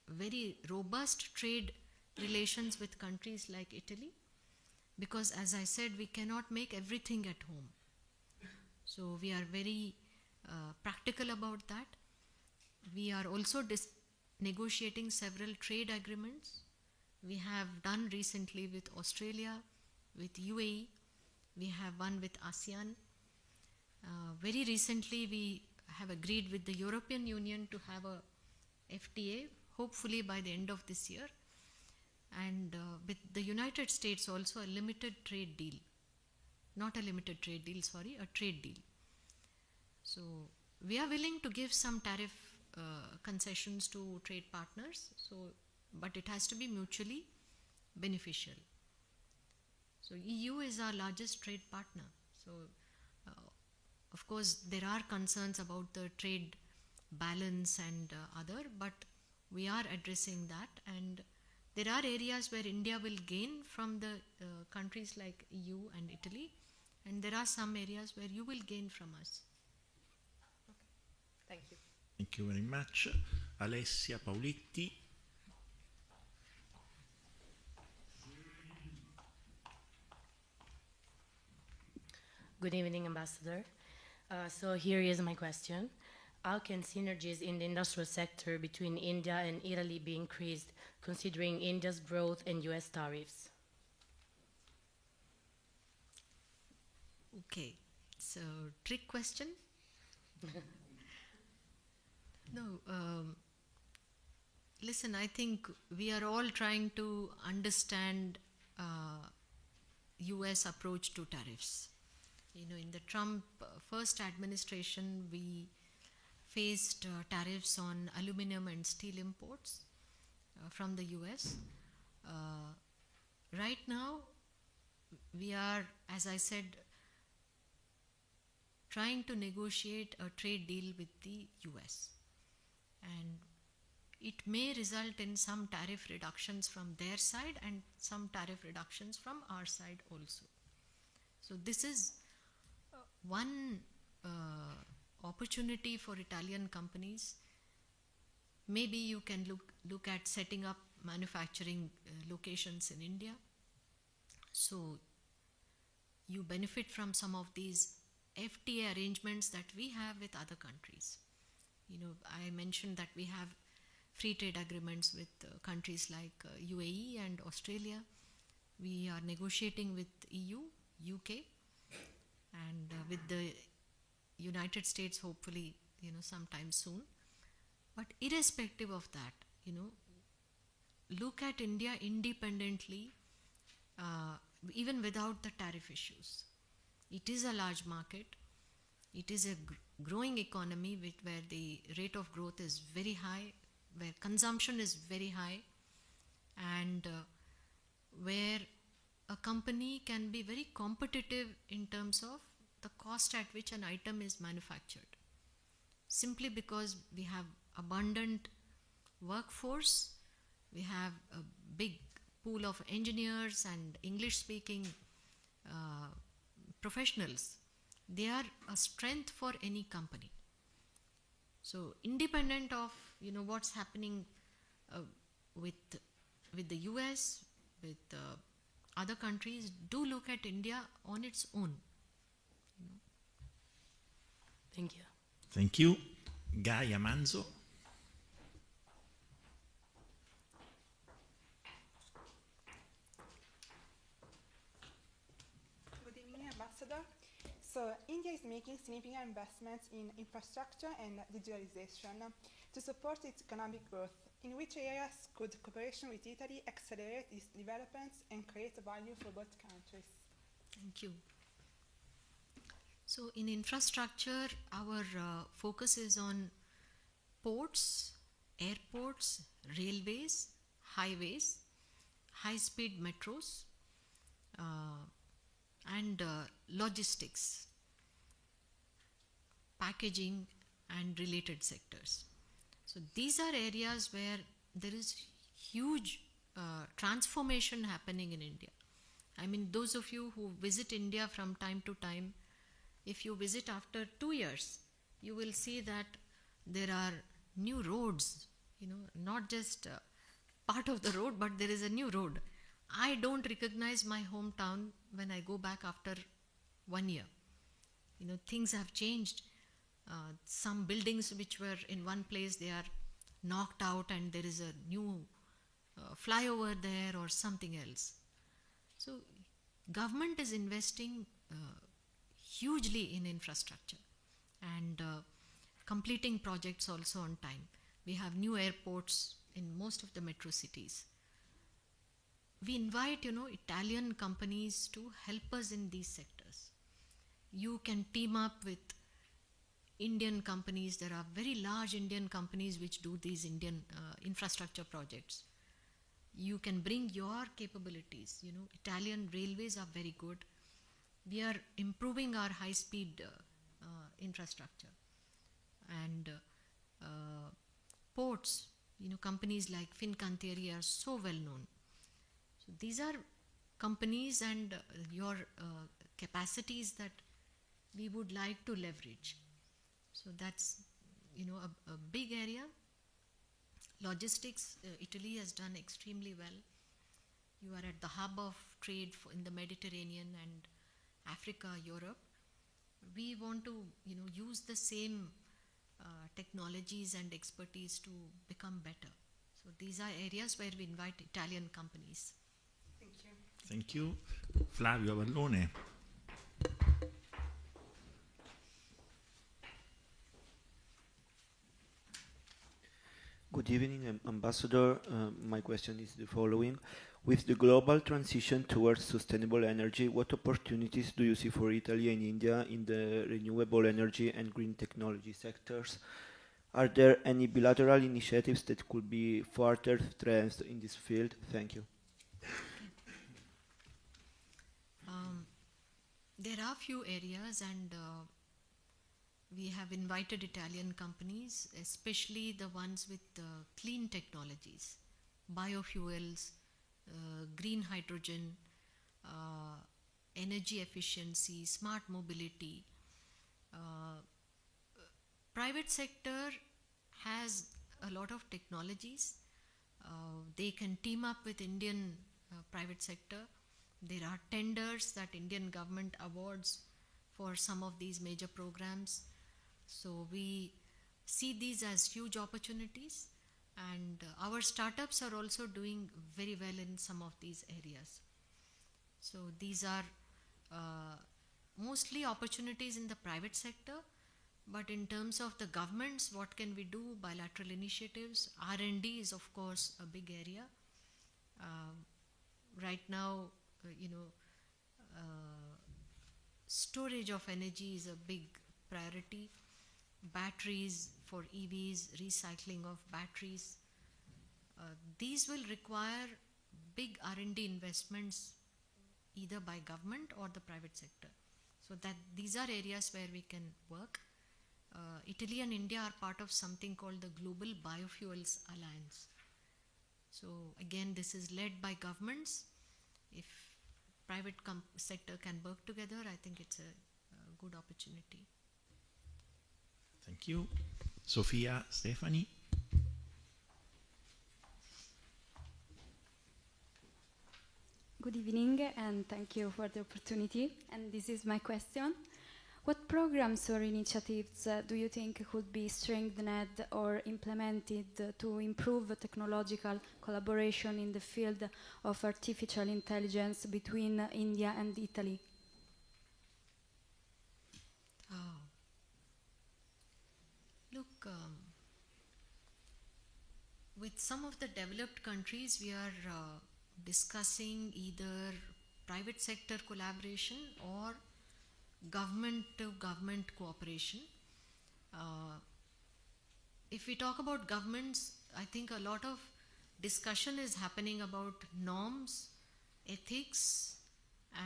very robust trade relations with countries like Italy, because as I said, we cannot make everything at home. So we are very practical about that. We are also negotiating several trade agreements. We have done recently with Australia, with UAE. We have one with ASEAN. Very recently, we have agreed with the European Union to have a FTA, hopefully by the end of this year. And with the United States also a limited trade deal. Not a limited trade deal, sorry, a trade deal. So we are willing to give some tariff concessions to trade partners, but it has to be mutually beneficial. So EU is our largest trade partner. So of course there are concerns about the trade balance and other, but we are addressing that, and there are areas where India will gain from the countries like EU and Italy, and there are some areas where you will gain from us. Thank you. Thank you very much. Alessia Pauletti. Good evening, Ambassador. So here is my question. How can synergies in the industrial sector between India and Italy be increased, considering India's growth and US tariffs? Okay, so trick question? No, listen, I think we are all trying to understand US approach to tariffs. You know, in the Trump first administration, we faced tariffs on aluminum and steel imports from the US. Right now, we are, as I said, trying to negotiate a trade deal with the US. And it may result in some tariff reductions from their side and some tariff reductions from our side also. So this is one opportunity for Italian companies. Maybe you can look at setting up manufacturing locations in India. So you benefit from some of these FTA arrangements that we have with other countries. You know, I mentioned that we have free trade agreements with countries like UAE and Australia. We are negotiating with EU, UK, and with the United States, hopefully, you know, sometime soon. But irrespective of that, you know, look at India independently, even without the tariff issues. It is a large market. It is a growing economy where the rate of growth is very high, where consumption is very high, and where a company can be very competitive in terms of the cost at which an item is manufactured. Simply because we have abundant workforce, we have a big pool of engineers and English-speaking professionals. They are a strength for any company. So independent of, you know, what's happening with the US, with other countries, do look at India on its own. You know. Thank you. Thank you. Gaia Manzo. Good evening, Ambassador. So India is making significant investments in infrastructure and digitalization to support its economic growth. In which areas could cooperation with Italy accelerate these developments and create value for both countries? Thank you. So in infrastructure, our focus is on ports, airports, railways, highways, high-speed metros, and logistics, packaging, and related sectors. So these are areas where there is huge transformation happening in India. I mean, those of you who visit India from time to time, if you visit after 2 years, you will see that there are new roads, you know, not just part of the road, but there is a new road. I don't recognize my hometown when I go back after 1 year. You know, things have changed. Some buildings which were in one place, they are knocked out and there is a new flyover there or something else. So government is investing hugely in infrastructure and completing projects also on time. We have new airports in most of the metro cities. We invite, you know, Italian companies to help us in these sectors. You can team up with Indian companies. There are very large Indian companies which do these Indian infrastructure projects. You can bring your capabilities. You know, Italian railways are very good. We are improving our high-speed infrastructure. And ports, you know, companies like Fincantieri are so well known. So these are companies and your capacities that we would like to leverage. So a big area. Logistics, Italy has done extremely well. You are at the hub of trade in the Mediterranean and Africa, Europe. We want to, use the same technologies and expertise to become better. So these are areas where we invite Italian companies. Thank you. Thank you. Flavio Avallone. Good evening, Ambassador. My question is the following. With the global transition towards sustainable energy, what opportunities do you see for Italy and India in the renewable energy and green technology sectors? Are there any bilateral initiatives that could be further strengthened in this field? Thank you. There are few areas, and we have invited Italian companies, especially the ones with clean technologies, biofuels, green hydrogen, energy efficiency, smart mobility. Private sector has a lot of technologies. They can team up with Indian private sector. There are tenders that Indian government awards for some of these major programs. So we see these as huge opportunities, and our startups are also doing very well in some of these areas. So these are mostly opportunities in the private sector, but in terms of the governments, what can we do? Bilateral initiatives. R&D is of course a big area. Right now, storage of energy is a big priority. Batteries for EVs, recycling of batteries. These will require big R&D investments either by government or the private sector. So that these are areas where we can work. Italy and India are part of something called the Global Biofuels Alliance. So again, this is led by governments. If private sector can work together, I think it's a good opportunity. Thank you. Sofia Stefani. Good evening, and thank you for the opportunity. And this is my question. What programs or initiatives do you think could be strengthened or implemented to improve technological collaboration in the field of artificial intelligence between India and Italy? Look, with some of the developed countries, we are discussing either private sector collaboration or government-to-government cooperation. If we talk about governments, I think a lot of discussion is happening about norms, ethics,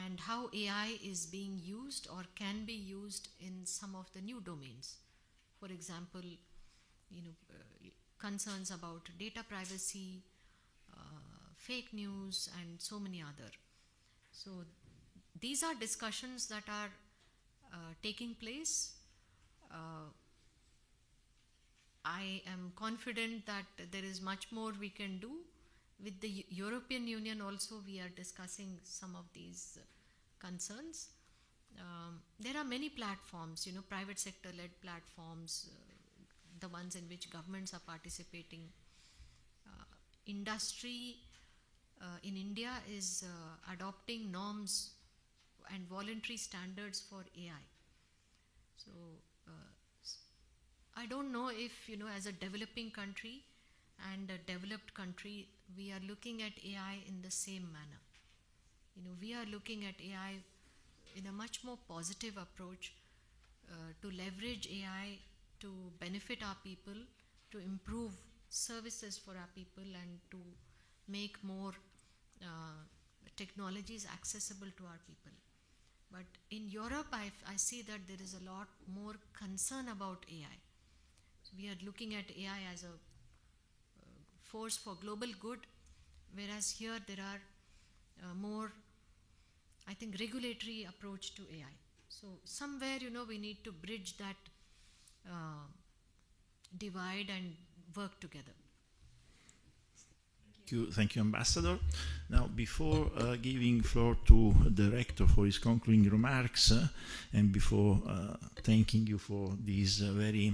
and how AI is being used or can be used in some of the new domains. For example, concerns about data privacy, fake news, and so many other. So these are discussions that are taking place. I am confident that there is much more we can do. With the European Union also, we are discussing some of these concerns. There are many platforms, private sector-led platforms, the ones in which governments are participating. Industry in India is adopting norms and voluntary standards for AI. So I don't know if, as a developing country and a developed country, we are looking at AI in the same manner. We are looking at AI in a much more positive approach to leverage AI to benefit our people, to improve services for our people, and to make more technologies accessible to our people. But in Europe, I see that there is a lot more concern about AI. So we are looking at AI as a force for global good, whereas here there are more, I think, regulatory approach to AI. So somewhere, we need to bridge that divide and work together. Thank you, Ambassador. Now, before giving floor to the Rector for his concluding remarks, and before thanking you for this very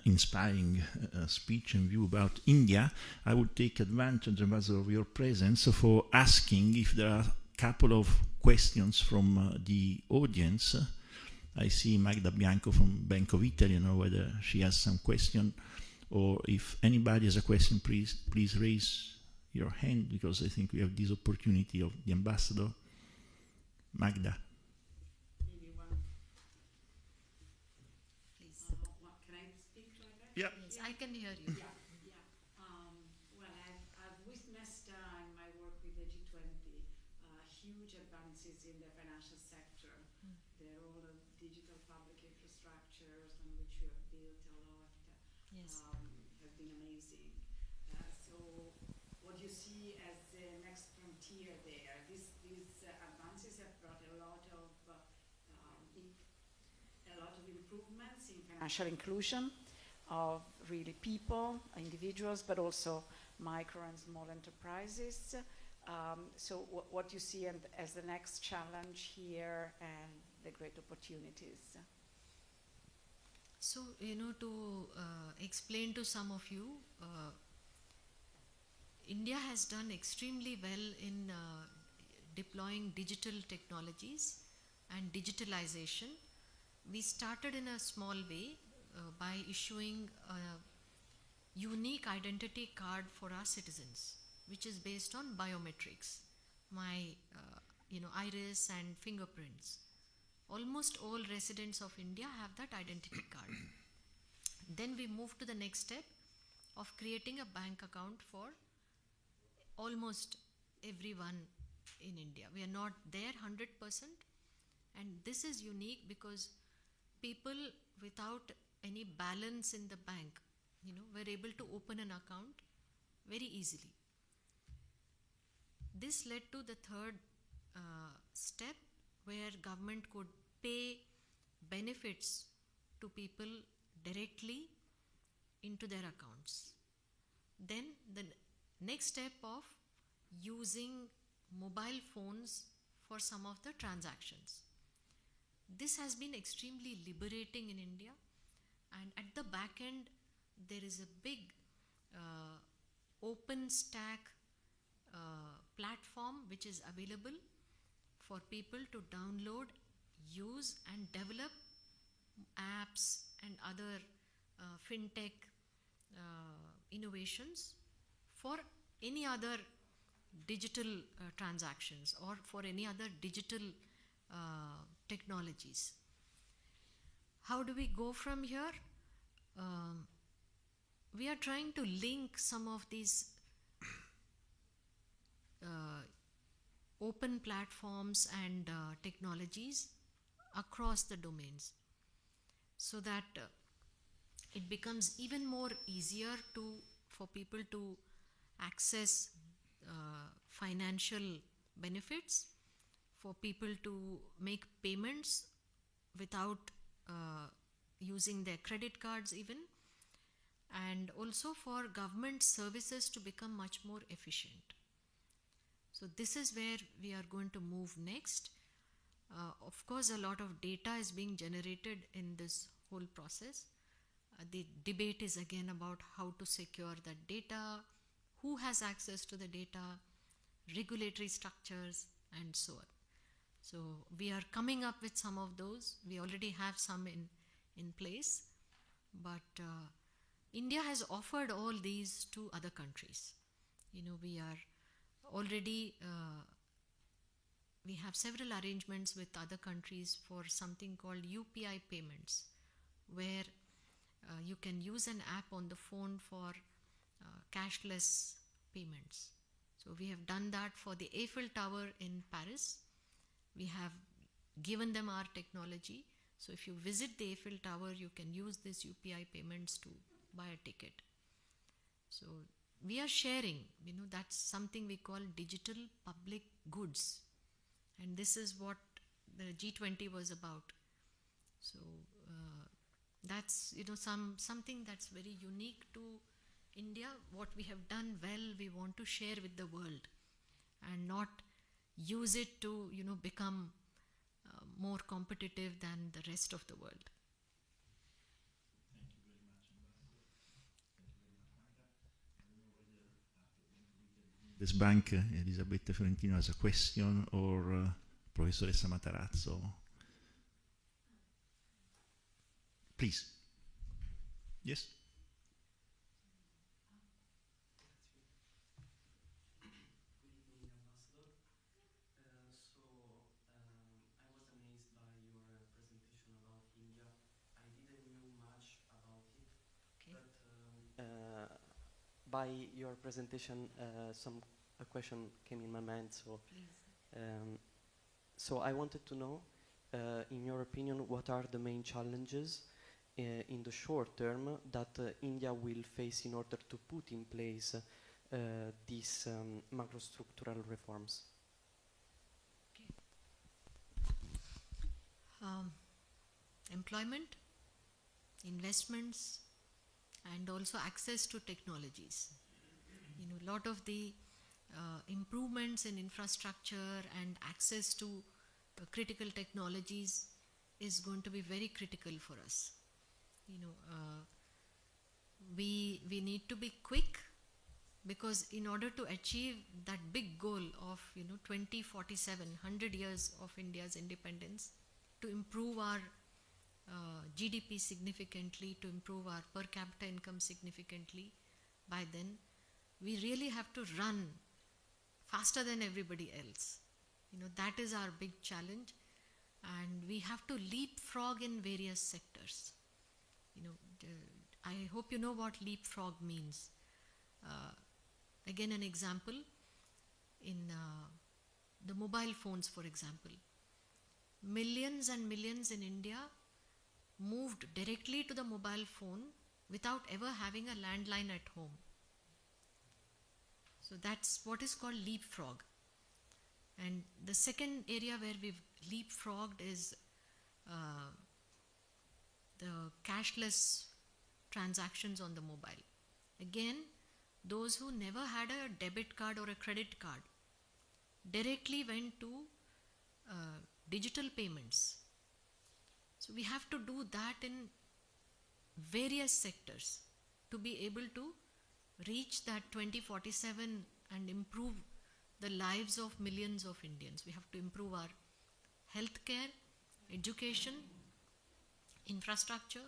inspiring speech and view about India, I would take advantage, Ambassador, of your presence for asking if there are a couple of questions from the audience. I see Magda Bianco from Bank of Italy. I don't know whether she has some question, or if anybody has a question, please raise your hand, because I think we have this opportunity of the Ambassador. Magda. Please. Can I speak like that? Yeah. Yes, I can hear you. Yeah. Well, I've witnessed in my work with the G20 huge advances in the financial sector. The role of digital public infrastructures on which you have built a lot Yes. have been amazing. So what you see as the next frontier there, these advances have brought a lot of improvements in financial inclusion of really people, individuals, but also micro and small enterprises. So what you see as the next challenge here and the great opportunities. So, to explain to some of you, India has done extremely well in deploying digital technologies and digitalization. We started in a small way by issuing a unique identity card for our citizens, which is based on biometrics, my iris and fingerprints. Almost all residents of India have that identity card. Then we moved to the next step of creating a bank account for almost everyone in India. We are not there 100%, and this is unique because people without any balance in the bank, were able to open an account very easily. This led to the third step, where government could pay benefits to people directly into their accounts. Then the next step of using mobile phones for some of the transactions. This has been extremely liberating in India, and at the back end there is a big open stack platform which is available for people to download, use and develop apps and other fintech innovations for any other digital transactions or for any other digital technologies. How do we go from here? We are trying to link some of these open platforms and technologies across the domains, so that it becomes even more easier for people to access financial benefits, for people to make payments without using their credit cards even, and also for government services to become much more efficient. So this is where we are going to move next. Of course, a lot of data is being generated in this whole process. The debate is again about how to secure that data, who has access to the data, regulatory structures, and so on. So we are coming up with some of those. We already have some in place, but India has offered all these to other countries. We are already we have several arrangements with other countries for something called UPI payments, where you can use an app on the phone for cashless payments. So we have done that for the Eiffel Tower in Paris. We have given them our technology. So if you visit the Eiffel Tower, you can use this UPI payments to buy a ticket. So we are sharing, that's something we call digital public goods. And this is what the G20 was about. So That's something that's very unique to India. What we have done well, we want to share with the world, and not use it to become more competitive than the rest of the world. Thank you very much, Ambassador. Thank you very much, Monica. I don't know whether this bank, Elisabetta Fiorentino, has a question, or Professoressa Matarazzo. Please. Yes? By your presentation, a question came in my mind. So I wanted to know, in your opinion, what are the main challenges in the short term that India will face in order to put in place these macrostructural reforms? Employment, investments, and also access to technologies. A lot of the improvements in infrastructure and access to critical technologies is going to be very critical for us. We need to be quick, because in order to achieve that big goal of 2047, 100 years of India's independence, to improve our GDP significantly, to improve our per capita income significantly, by then we really have to run faster than everybody else. That is our big challenge, and we have to leapfrog in various sectors. I hope you know what leapfrog means. Again, an example, in the mobile phones, for example. Millions and millions in India moved directly to the mobile phone without ever having a landline at home. So that's what is called leapfrog. And the second area where we've leapfrogged is the cashless transactions on the mobile. Again, those who never had a debit card or a credit card directly went to digital payments. So we have to do that in various sectors to be able to reach that 2047 and improve the lives of millions of Indians. We have to improve our healthcare, education, infrastructure,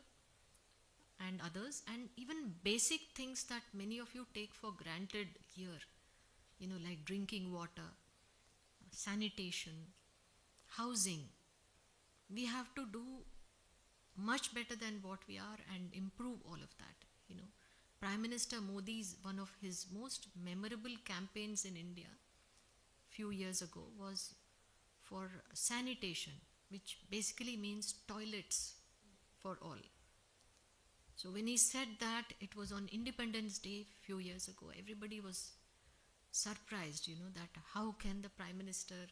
and others, and even basic things that many of you take for granted here, like drinking water, sanitation, housing. We have to do much better than what we are and improve all of that. Prime Minister Modi's, one of his most memorable campaigns in India few years ago was for sanitation, which basically means toilets for all. So when he said that, it was on Independence Day few years ago. Everybody was surprised, that how can the Prime Minister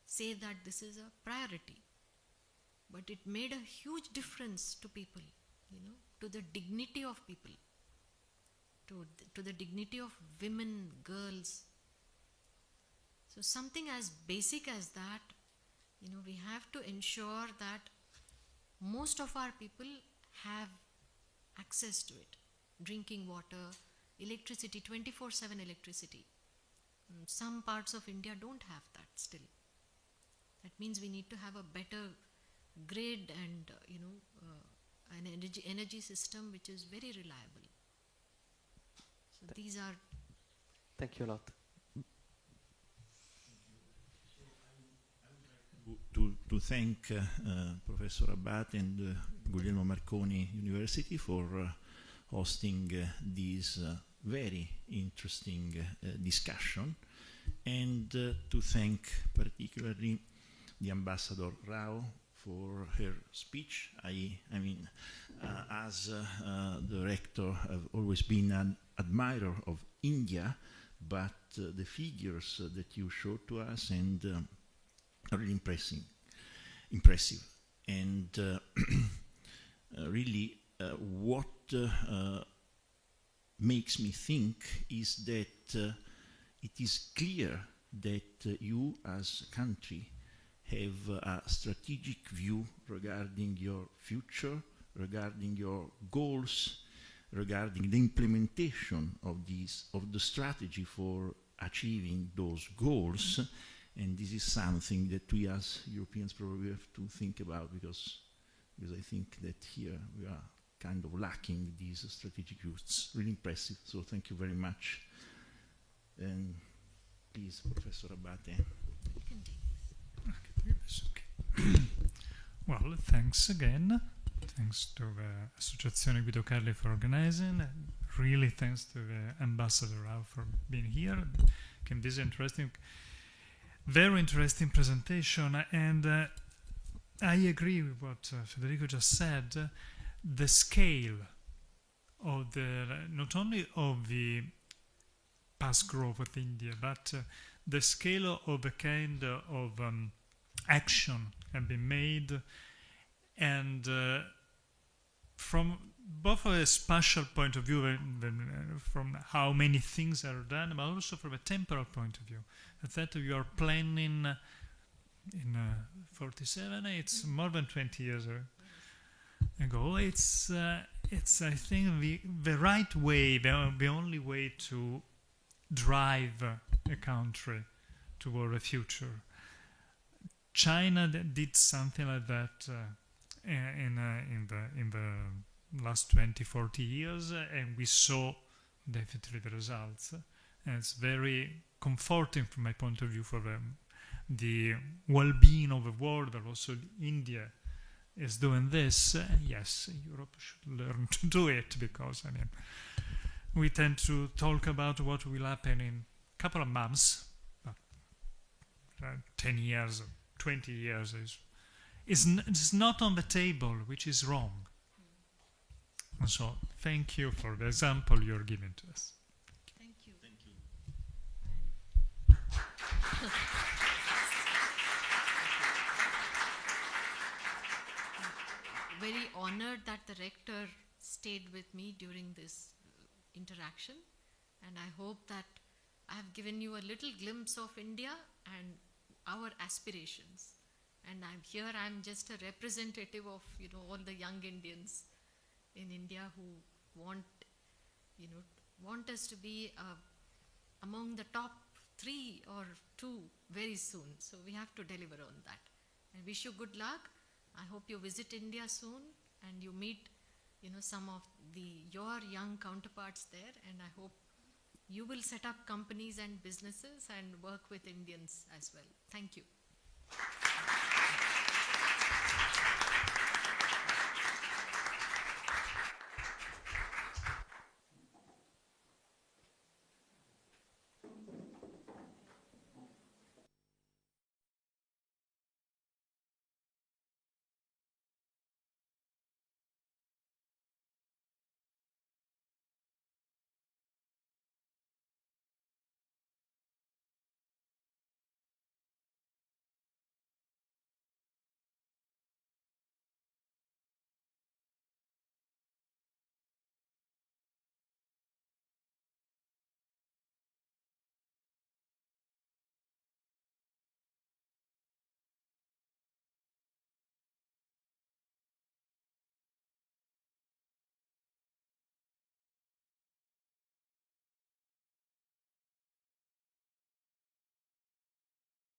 say that this is a priority? But it made a huge difference to people, to the dignity of people, to the dignity of women, girls. So something as basic as that, we have to ensure that most of our people have access to it. Drinking water, electricity, 24/7 electricity. Some parts of India don't have that still. That means we need to have a better grid and an energy system which is very reliable. So these are. Thank you a lot. To thank Professor Abate and Guglielmo Marconi University for hosting this very interesting discussion, and to thank particularly the Ambassador Rao for her speech. I mean, as the rector, I've always been an admirer of India, but the figures that you showed to us and are really impressive, and really what makes me think is that it is clear that you as a country have a strategic view regarding your future, regarding your goals, regarding the implementation of the strategy for achieving those goals. And this is something that we as Europeans probably have to think about, because I think that here we are kind of lacking these strategic views. It's really impressive, so thank you very much. And please, Professor Abate. You can take this. Okay. Well, thanks again. Thanks to the Associazione Guido Carli for organizing. Really thanks to the Ambassador Rao for being here. Can this interesting, very interesting presentation. And I agree with what Federico just said. The scale of not only of the past growth of India, but the scale of the kind of action have been made, and from both a spatial point of view, from how many things are done, but also from a temporal point of view. That you are planning in 47, it's more than 20 years ago. It's I think the right way, the only way to drive a country toward a future. China did something like that in the last 20, 40 years, and we saw definitely the results. And it's very comforting from my point of view for the well-being of the world, but also India is doing this. Yes, Europe should learn to do it, because I mean, we tend to talk about what will happen in a couple of months, but 10 years, 20 years is not on the table, which is wrong. And so, thank you for the example you're giving to us. Thank you. Thank you. Very honored that the rector stayed with me during this interaction, and I hope that I have given you a little glimpse of India and our aspirations. And I'm just a representative of all the young Indians in India who want us to be among the top 3 or 2 very soon. So we have to deliver on that. I wish you good luck. I hope you visit India soon and you meet some of your young counterparts there, and I hope you will set up companies and businesses and work with Indians as well. Thank you.